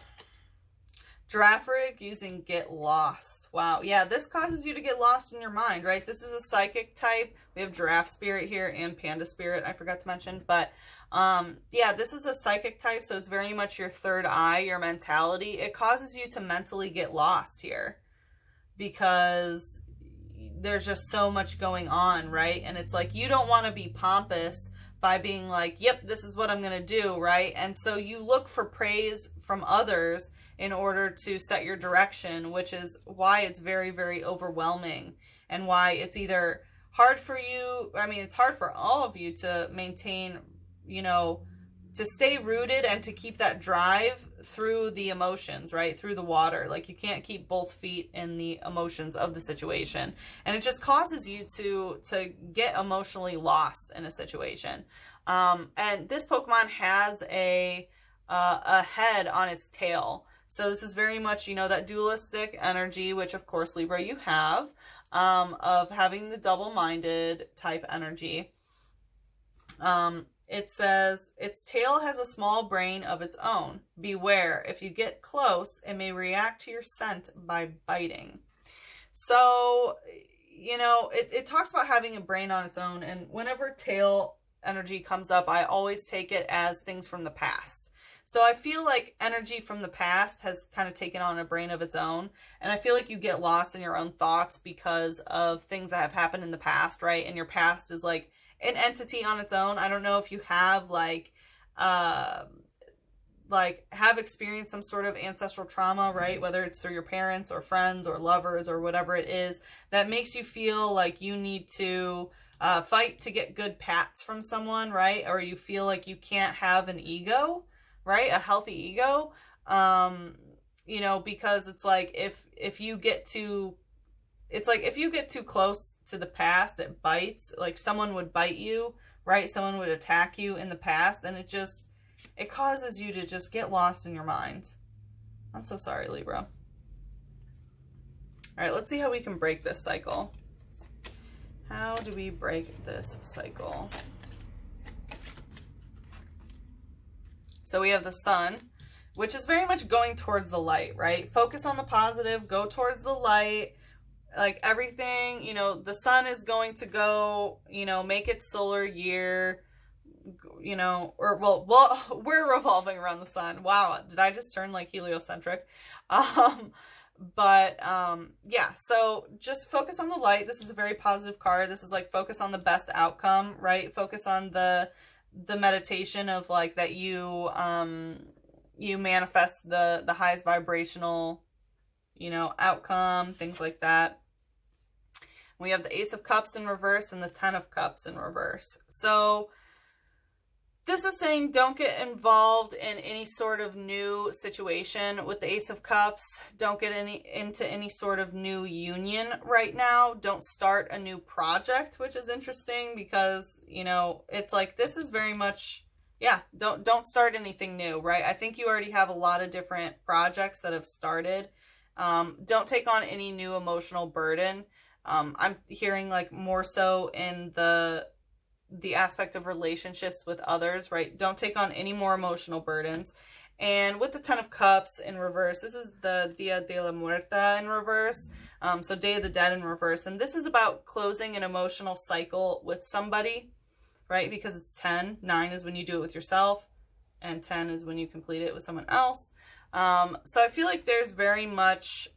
Giraffe rig using Get Lost. Wow. Yeah, this causes you to get lost in your mind, right? This is a psychic type. We have giraffe spirit here and panda spirit, I forgot to mention. But yeah, this is a psychic type, so it's very much your third eye, your mentality. It causes you to mentally get lost here because there's just so much going on, right? And it's like you don't want to be pompous by being like, yep, this is what I'm going to do, right? And so you look for praise from others in order to set your direction, which is why it's very, very overwhelming, and why it's either hard for you, I mean, it's hard for all of you to maintain, you know, to stay rooted and to keep that drive through the emotions, right? Through the water. Like you can't keep both feet in the emotions of the situation. And it just causes you to get emotionally lost in a situation. And this Pokemon has a head on its tail. So this is very much, you know, that dualistic energy, which of course, Libra, you have, of having the double-minded type energy. It says, its tail has a small brain of its own. Beware, if you get close, it may react to your scent by biting. So, you know, it talks about having a brain on its own, and whenever tail energy comes up, I always take it as things from the past. So I feel like energy from the past has kind of taken on a brain of its own. And I feel like you get lost in your own thoughts because of things that have happened in the past, right? And your past is like an entity on its own. I don't know if you have like have experienced some sort of ancestral trauma, right? Whether it's through your parents or friends or lovers or whatever it is that makes you feel like you need to fight to get good pats from someone, right? Or you feel like you can't have an ego, right? A healthy ego. you know, because it's like if you get too, it's like if you get too close to the past, it bites. Like someone would bite you, right? Someone would attack you in the past, and it causes you to just get lost in your mind. I'm so sorry, Libra. All right, let's see how we can break this cycle. How do we break this cycle? So we have the sun, which is very much going towards the light, right? Focus on the positive, go towards the light. Like everything, you know, the sun is going to go, you know, make its solar year, you know, or well, we're revolving around the sun. Wow, did I just turn like heliocentric? Yeah, so just focus on the light. This is a very positive card. This is like focus on the best outcome, right? Focus on the meditation of like that you manifest the highest vibrational, you know, outcome, things like that. We have the Ace of Cups in reverse and the 10 of Cups in reverse. So this is saying don't get involved in any sort of new situation with the Ace of Cups. Don't get into any sort of new union right now. Don't start a new project, which is interesting because, you know, it's like this is very much, yeah, don't start anything new, right? I think you already have a lot of different projects that have started. Don't take on any new emotional burden. I'm hearing like more so in the aspect of relationships with others, right? Don't take on any more emotional burdens. And with the 10 of Cups in reverse, this is the Dia de la Muerta in reverse. So Day of the Dead in reverse. And this is about closing an emotional cycle with somebody, right? Because it's 10. 9 is when you do it with yourself. And 10 is when you complete it with someone else. So I feel like there's very much,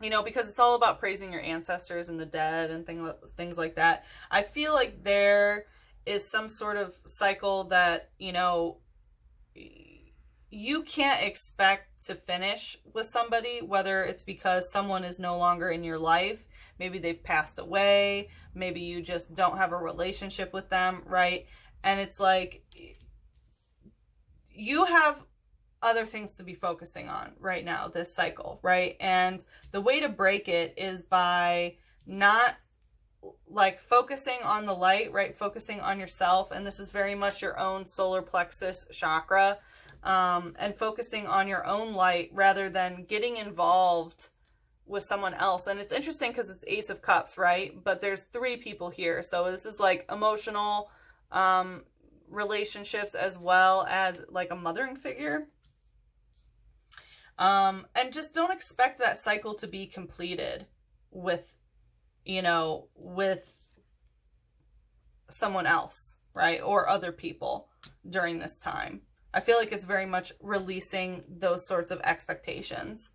you know, because it's all about praising your ancestors and the dead and things like that. I feel like there is some sort of cycle that, you know, you can't expect to finish with somebody, whether it's because someone is no longer in your life. Maybe they've passed away. Maybe you just don't have a relationship with them, right? And it's like you have other things to be focusing on right now, this cycle, right? And the way to break it is by not like focusing on the light, right? Focusing on yourself. And this is very much your own solar plexus chakra, and focusing on your own light rather than getting involved with someone else. And it's interesting because it's Ace of Cups, right? But there's 3 people here. So this is like emotional, relationships as well as like a mothering figure. And just don't expect that cycle to be completed with, you know, with someone else, right? Or other people during this time. I feel like it's very much releasing those sorts of expectations.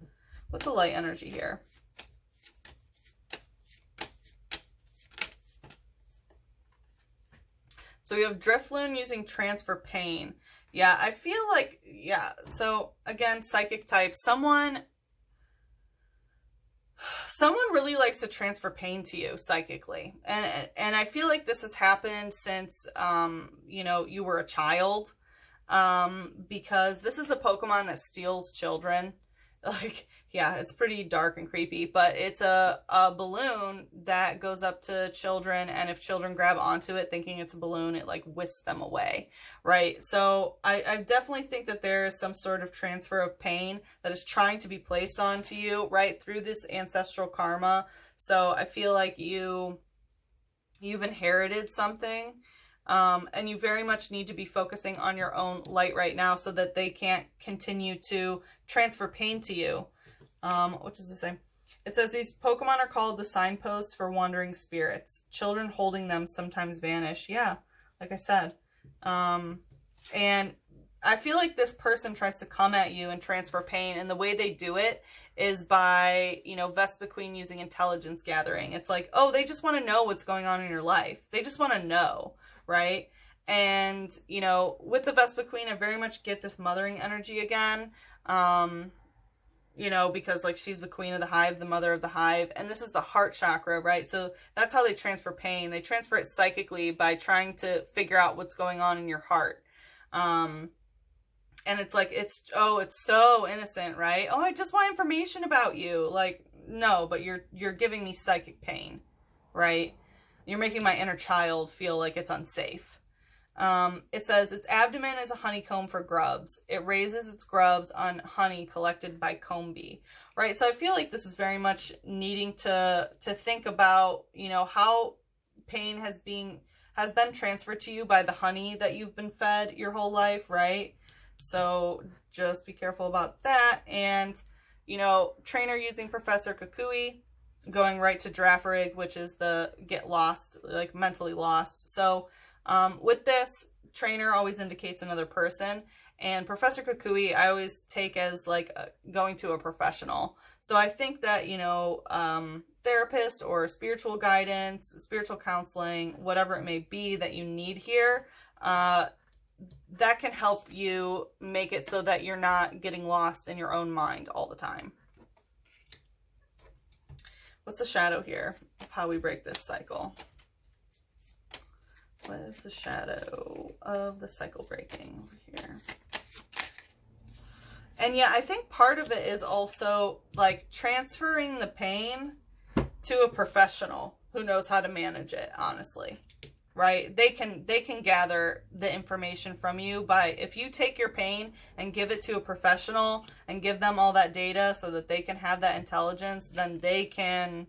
What's the light energy here? So we have Drifloon using transfer pain. Yeah, I feel like, yeah, so again, psychic type, someone really likes to transfer pain to you psychically. And I feel like this has happened since, you know, you were a child, because this is a Pokemon that steals children. Like, yeah, it's pretty dark and creepy, but it's a balloon that goes up to children, and if children grab onto it thinking it's a balloon, it like whisks them away, right? So I definitely think that there is some sort of transfer of pain that is trying to be placed onto you, right, through this ancestral karma. So I feel like you've inherited something, and you very much need to be focusing on your own light right now so that they can't continue to transfer pain to you. Which is the same. It says these Pokemon are called the signposts for wandering spirits. Children holding them sometimes vanish. Yeah, like I said. And I feel like this person tries to come at you and transfer pain, and the way they do it is by, you know, Vespa Queen using intelligence gathering. It's like, oh, they just want to know what's going on in your life. They just want to know, right? And, you know, with the Vespa Queen, I very much get this mothering energy again. You know, because like she's the queen of the hive, the mother of the hive, and this is the heart chakra, right? So that's how they transfer pain. They transfer it psychically by trying to figure out what's going on in your heart. And it's like, it's so innocent, right? Oh, I just want information about you. Like, no, but you're giving me psychic pain, right? You're making my inner child feel like it's unsafe. It says its abdomen is a honeycomb for grubs. It raises its grubs on honey collected by comb bee, right? So I feel like this is very much needing to think about, you know, how pain has been transferred to you by the honey that you've been fed your whole life, right? So just be careful about that. And, you know, trainer using Professor Kukui, going right to draft rig, which is the get lost, like mentally lost. So with this, trainer always indicates another person, and Professor Kukui I always take as like going to a professional. So I think that, you know, therapist or spiritual guidance, spiritual counseling, whatever it may be that you need here, that can help you make it so that you're not getting lost in your own mind all the time. What's the shadow here of how we break this cycle? What is the shadow of the cycle breaking over here? And yeah, I think part of it is also like transferring the pain to a professional who knows how to manage it, honestly. Right? They can gather the information from you by, if you take your pain and give it to a professional and give them all that data so that they can have that intelligence, then they can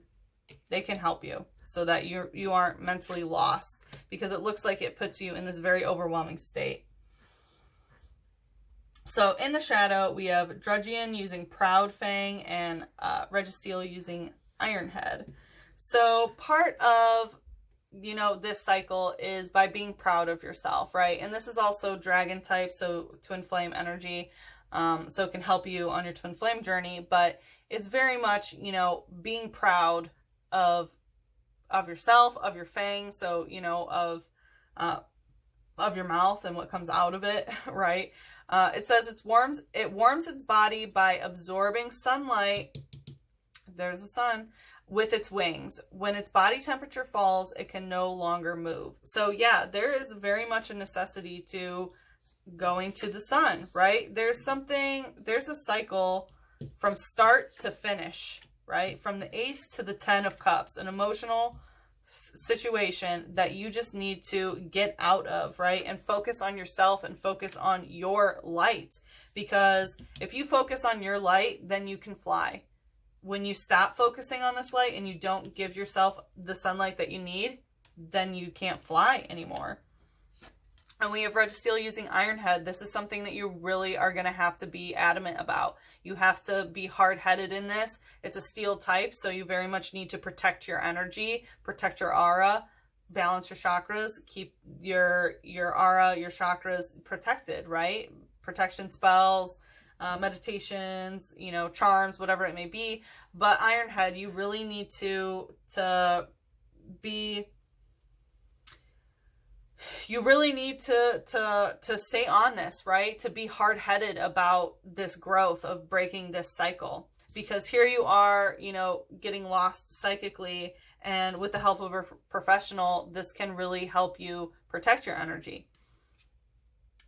help you so that you aren't mentally lost, because it looks like it puts you in this very overwhelming state. So in the shadow, we have Drudgian using Proud Fang and Registeel using Ironhead. So part of, you know, this cycle is by being proud of yourself, right? And this is also dragon type, so twin flame energy, so it can help you on your twin flame journey, but it's very much, you know, being proud of yourself, of your fang, so, you know, of your mouth and what comes out of it, right? It says it warms its body by absorbing sunlight, there's the sun, with its wings. When its body temperature falls, it can no longer move. So yeah, there is very much a necessity to going to the sun, right? There's a cycle from start to finish, right? From the Ace to the 10 of Cups, an emotional situation that you just need to get out of, right? And focus on yourself and focus on your light. Because if you focus on your light, then you can fly. When you stop focusing on this light and you don't give yourself the sunlight that you need, then you can't fly anymore. And we have Registeel using Ironhead. This is something that you really are going to have to be adamant about. You have to be hard-headed in this. It's a steel type, so you very much need to protect your energy, protect your aura, balance your chakras, keep your aura, your chakras protected, right? Protection spells, meditations, you know, charms, whatever it may be. But Ironhead, you really need to stay on this, right? To be hard-headed about this growth of breaking this cycle, because here you are, you know, getting lost psychically, and with the help of a professional, this can really help you protect your energy.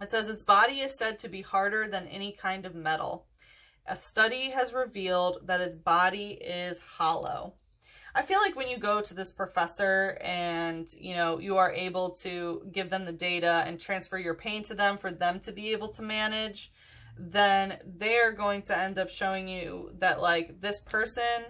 It says its body is said to be harder than any kind of metal. A study has revealed that its body is hollow. I feel like when you go to this professor and, you know, you are able to give them the data and transfer your pain to them for them to be able to manage, then they're going to end up showing you that, like, this person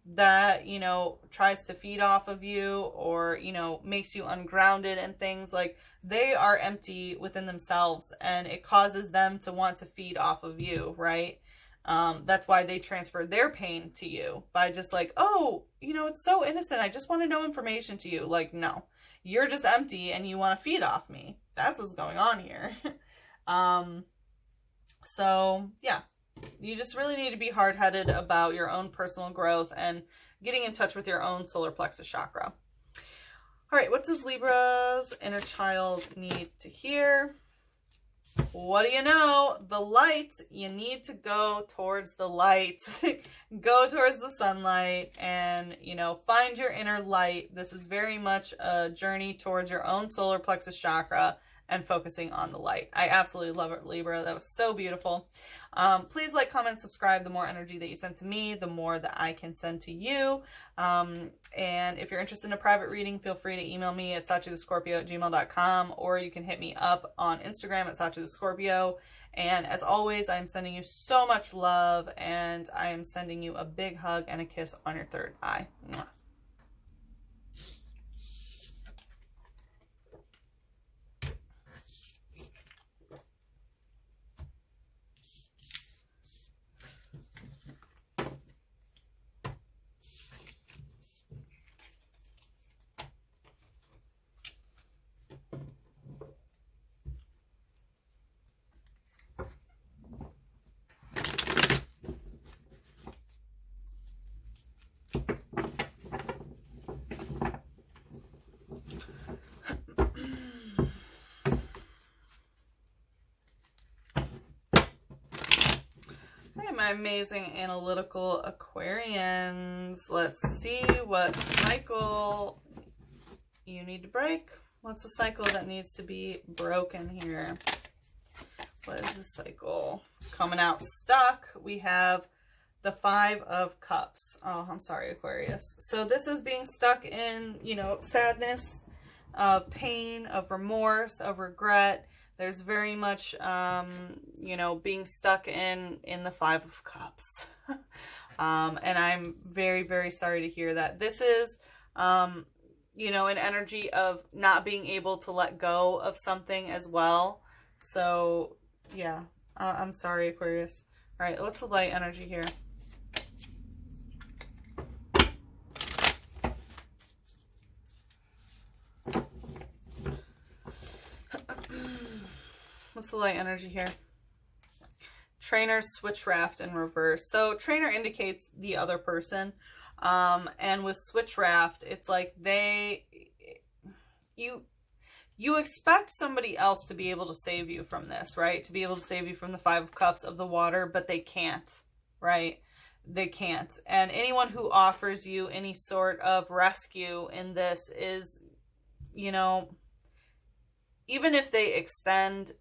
that, you know, tries to feed off of you or, you know, makes you ungrounded and things, like, they are empty within themselves, and it causes them to want to feed off of you, right? That's why they transfer their pain to you by just like, oh, you know, it's so innocent, I just want to know information to you. Like, no, you're just empty and you want to feed off me. That's what's going on here. So yeah, you just really need to be hard-headed about your own personal growth and getting in touch with your own solar plexus chakra. All right, what does Libra's inner child need to hear? What do you know? The light. You need to go towards the light. Go towards the sunlight and, you know, find your inner light. This is very much a journey towards your own solar plexus chakra and focusing on the light. I absolutely love it, Libra. That was so beautiful. Please like, comment, subscribe. The more energy that you send to me, the more that I can send to you. And if you're interested in a private reading, feel free to email me at sachithescorpio@gmail.com, or you can hit me up on Instagram at sachithescorpio. And as always, I'm sending you so much love, and I am sending you a big hug and a kiss on your third eye. Mwah. My amazing analytical Aquarians. Let's see what cycle you need to break. What's the cycle that needs to be broken here? What is the cycle? Coming out stuck, we have the 5 of Cups. Oh, I'm sorry, Aquarius. So this is being stuck in, you know, sadness, of pain, of remorse, of regret. There's very much, you know, being stuck in the 5 of Cups. And I'm very, very sorry to hear that. This is, you know, an energy of not being able to let go of something as well. So, yeah, I'm sorry, Aquarius. All right, what's the light energy here? What's the light energy here? Trainer, switch raft in reverse. So trainer indicates the other person. And with switch raft, it's like you expect somebody else to be able to save you from this, right? To be able to save you from the 5 of Cups of the water, but they can't, right? They can't. And anyone who offers you any sort of rescue in this is, you know, even if they extend,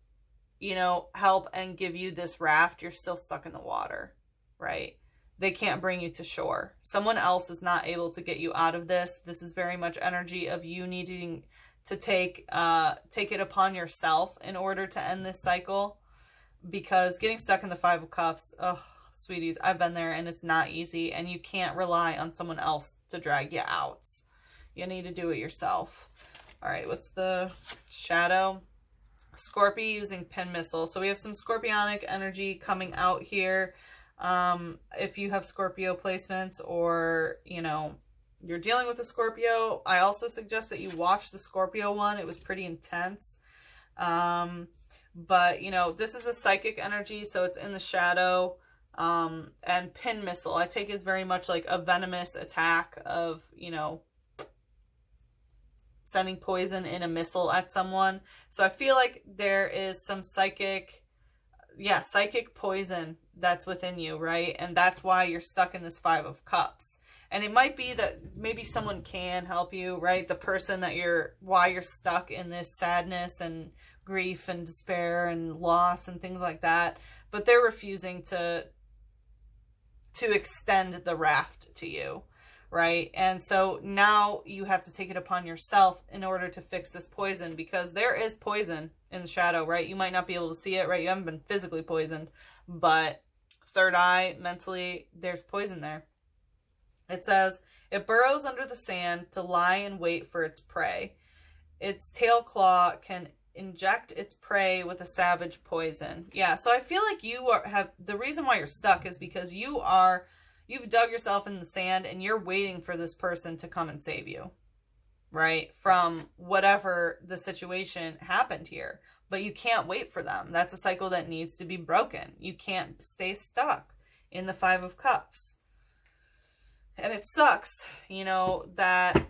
you know, help and give you this raft, you're still stuck in the water, right? They can't bring you to shore. Someone else is not able to get you out of this. This is very much energy of you needing to take it upon yourself in order to end this cycle, because getting stuck in the 5 of Cups, oh, sweeties, I've been there, and it's not easy, and you can't rely on someone else to drag you out. You need to do it yourself. All right, what's the shadow? Scorpio using pin missile. So we have some scorpionic energy coming out here. If you have Scorpio placements, or, you know, you're dealing with a Scorpio, I also suggest that you watch the Scorpio one. It was pretty intense. But, you know, this is a psychic energy, so it's in the shadow. And pin missile, I take as very much like a venomous attack of, you know, sending poison in a missile at someone. So I feel like there is some psychic poison that's within you, right? And that's why you're stuck in this 5 of Cups. And it might be that maybe someone can help you, right? The person that why you're stuck in this sadness and grief and despair and loss and things like that. But they're refusing to extend the raft to you, right? And so now you have to take it upon yourself in order to fix this poison, because there is poison in the shadow, right? You might not be able to see it, right? You haven't been physically poisoned, but third eye, mentally, there's poison there. It says, it burrows under the sand to lie in wait for its prey. Its tail claw can inject its prey with a savage poison. Yeah, so I feel like the reason why you're stuck is because you've dug yourself in the sand and you're waiting for this person to come and save you, right? From whatever the situation happened here. But you can't wait for them. That's a cycle that needs to be broken. You can't stay stuck in the 5 of Cups. And it sucks, you know, that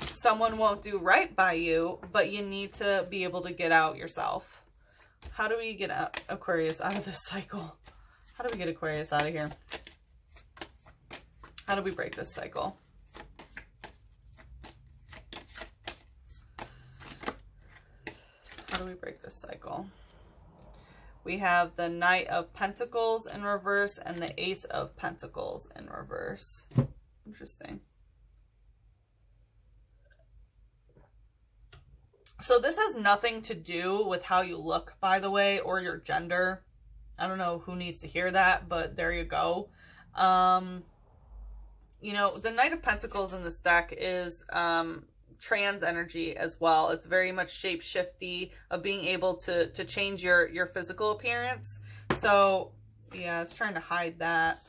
someone won't do right by you, but you need to be able to get out yourself. How do we get Aquarius out of this cycle? How do we get Aquarius out of here? How do we break this cycle? do we break this cycle? We have the Knight of Pentacles in reverse and the Ace of Pentacles in reverse. Interesting. So this has nothing to do with how you look, by the way, or your gender. I don't know who needs to hear that, but there you go. You know, the Knight of Pentacles in this deck is trans energy as well. It's very much shape-shifty, of being able to change your physical appearance. So yeah, I was trying to hide that.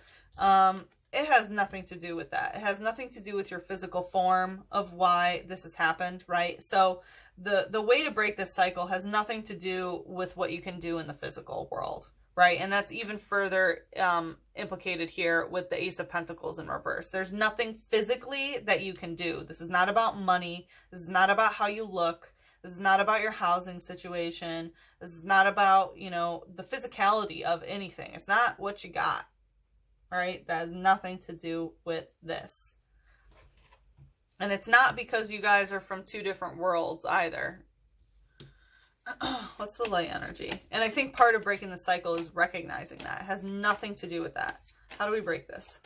It has nothing to do with that. It has nothing to do with your physical form of why this has happened, right? So the way to break this cycle has nothing to do with what you can do in the physical world, right? And that's even further implicated here with the Ace of Pentacles in reverse. There's nothing physically that you can do. This is not about money. This is not about how you look. This is not about your housing situation. This is not about, you know, the physicality of anything. It's not what you got, right? That has nothing to do with this. And it's not because you guys are from two different worlds either. What's the light energy? And I think part of breaking the cycle is recognizing that. It has nothing to do with that. How do we break this?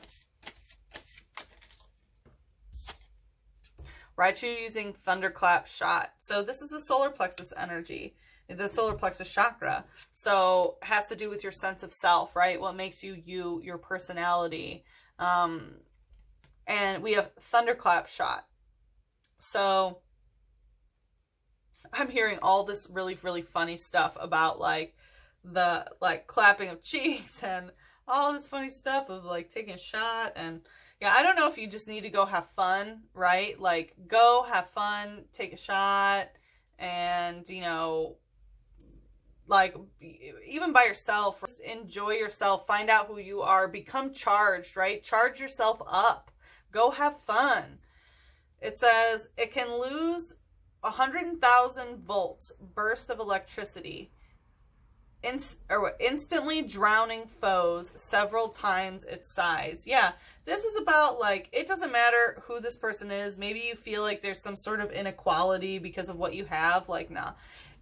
Raichu using Thunderclap Shot. So this is the solar plexus energy, the solar plexus chakra. So it has to do with your sense of self, right? What makes you you, your personality. And we have Thunderclap Shot. So I'm hearing all this really, really funny stuff about like the clapping of cheeks and all this funny stuff of like taking a shot. And yeah, I don't know if you just need to go have fun, right? Like go have fun, take a shot, and you know, like even by yourself, just enjoy yourself, find out who you are, become charged, right? Charge yourself up, go have fun. It says it can lose 100,000 volts burst of electricity, instantly drowning foes several times its size. Yeah, this is about like, it doesn't matter who this person is. Maybe you feel like there's some sort of inequality because of what you have. Like, nah,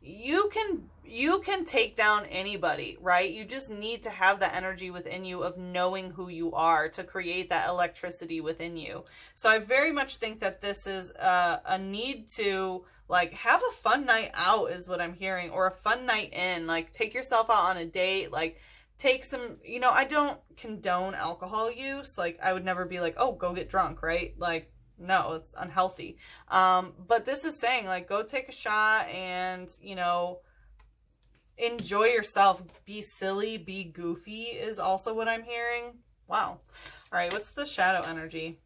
you can take down anybody, right? You just need to have the energy within you of knowing who you are to create that electricity within you. So I very much think that this is a need to like have a fun night out is what I'm hearing, or a fun night in. Like take yourself out on a date, like take some, you know, I don't condone alcohol use. Like I would never be like, oh, go get drunk, right? Like, no, it's unhealthy. But this is saying like, go take a shot and, you know, enjoy yourself, be silly, be goofy is also what I'm hearing. Wow. All right. What's the shadow energy?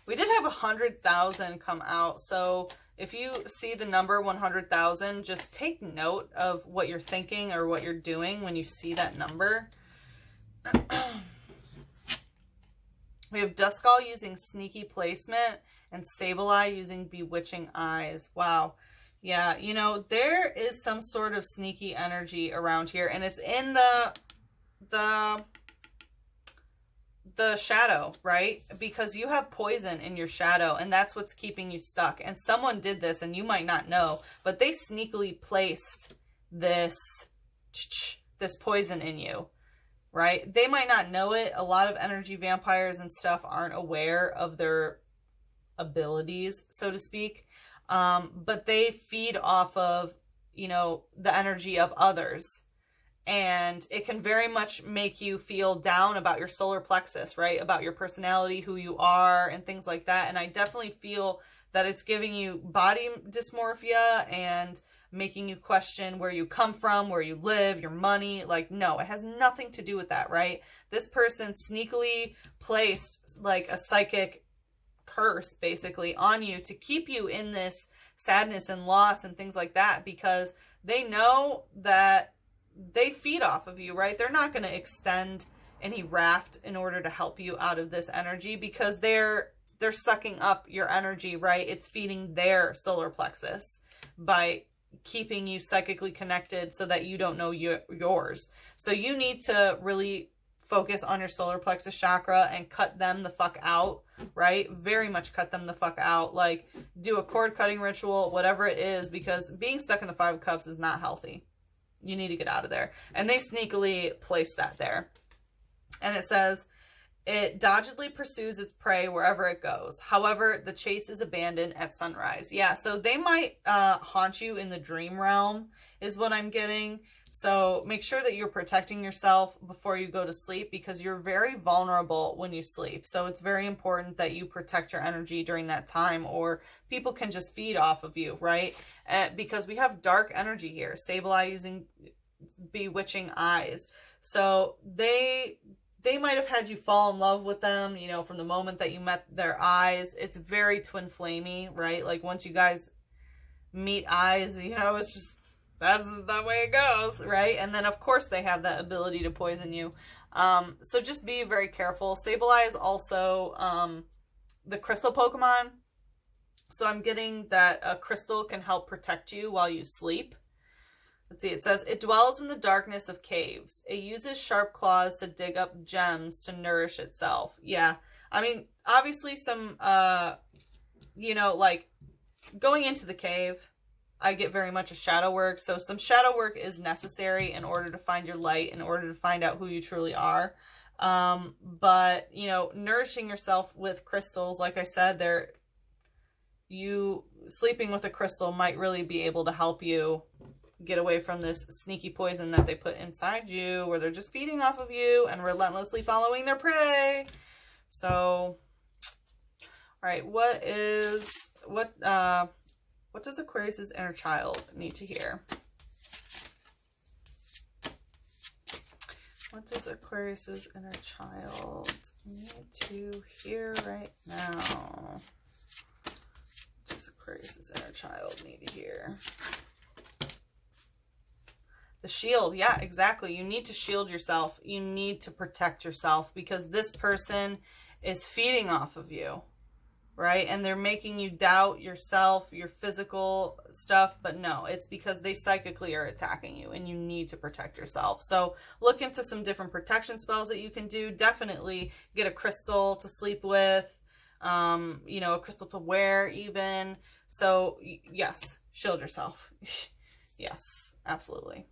We did have 100,000 come out. So if you see the number 100,000, just take note of what you're thinking or what you're doing when you see that number. We have Duskull using Sneaky Placement and Sableye using Bewitching Eyes. Wow. Yeah, you know, there is some sort of sneaky energy around here, and it's in the shadow, right? Because you have poison in your shadow, and that's what's keeping you stuck. And someone did this, and you might not know, but they sneakily placed this poison in you, right? They might not know it. A lot of energy vampires and stuff aren't aware of their abilities, so to speak. But they feed off of, you know, the energy of others. And it can very much make you feel down about your solar plexus, right? About your personality, who you are, and things like that. And I definitely feel that it's giving you body dysmorphia and making you question where you come from, where you live, your money. Like, no, it has nothing to do with that, right? This person sneakily placed like a psychic curse basically on you to keep you in this sadness and loss and things like that, because they know that they feed off of you, right? They're not going to extend any raft in order to help you out of this energy, because they're sucking up your energy, right? It's feeding their solar plexus by keeping you psychically connected so that you don't know yours. So you need to really focus on your solar plexus chakra and cut them the fuck out, right? Very much cut them the fuck out. Like, do a cord cutting ritual, whatever it is, because being stuck in the Five of Cups is not healthy. You need to get out of there. And they sneakily place that there. And it says, it doggedly pursues its prey wherever it goes. However, the chase is abandoned at sunrise. Yeah, so they might haunt you in the dream realm, is what I'm getting. So make sure that you're protecting yourself before you go to sleep, because you're very vulnerable when you sleep. So it's very important that you protect your energy during that time, or people can just feed off of you, right? Because we have dark energy here. Sable Eye using bewitching eyes. So they might have had you fall in love with them, you know, from the moment that you met their eyes. It's very twin flamey, right? Like, once you guys meet eyes, you know, it's just, that's the way it goes, right? And then, of course, they have that ability to poison you. So just be very careful. Sable Eye is also the crystal Pokemon. So I'm getting that a crystal can help protect you while you sleep. Let's see, it says, it dwells in the darkness of caves. It uses sharp claws to dig up gems to nourish itself. Yeah, I mean, obviously some, you know, like, going into the cave, I get very much a shadow work. So some shadow work is necessary in order to find your light, in order to find out who you truly are. But, you know, nourishing yourself with crystals, like I said, you sleeping with a crystal might really be able to help you get away from this sneaky poison that they put inside you, where they're just feeding off of you and relentlessly following their prey. So, all right, what does Aquarius's inner child need to hear? What does Aquarius's inner child need to hear right now? What does Aquarius's inner child need to hear? The shield. Yeah, exactly. You need to shield yourself. You need to protect yourself, because this person is feeding off of you, right? And they're making you doubt yourself, your physical stuff. But no, it's because they psychically are attacking you, and you need to protect yourself. So look into some different protection spells that you can do. Definitely get a crystal to sleep with, you know, a crystal to wear even. So yes, shield yourself. Yes, absolutely.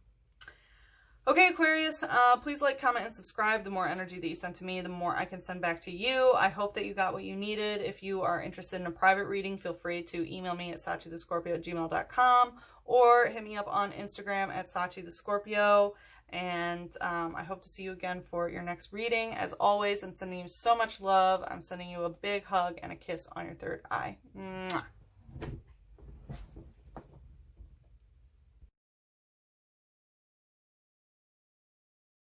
Okay, Aquarius, please like, comment, and subscribe. The more energy that you send to me, the more I can send back to you. I hope that you got what you needed. If you are interested in a private reading, feel free to email me at sachithescorpio@gmail.com, or hit me up on Instagram at sachithescorpio. And I hope to see you again for your next reading. As always, I'm sending you so much love. I'm sending you a big hug and a kiss on your third eye. Mwah.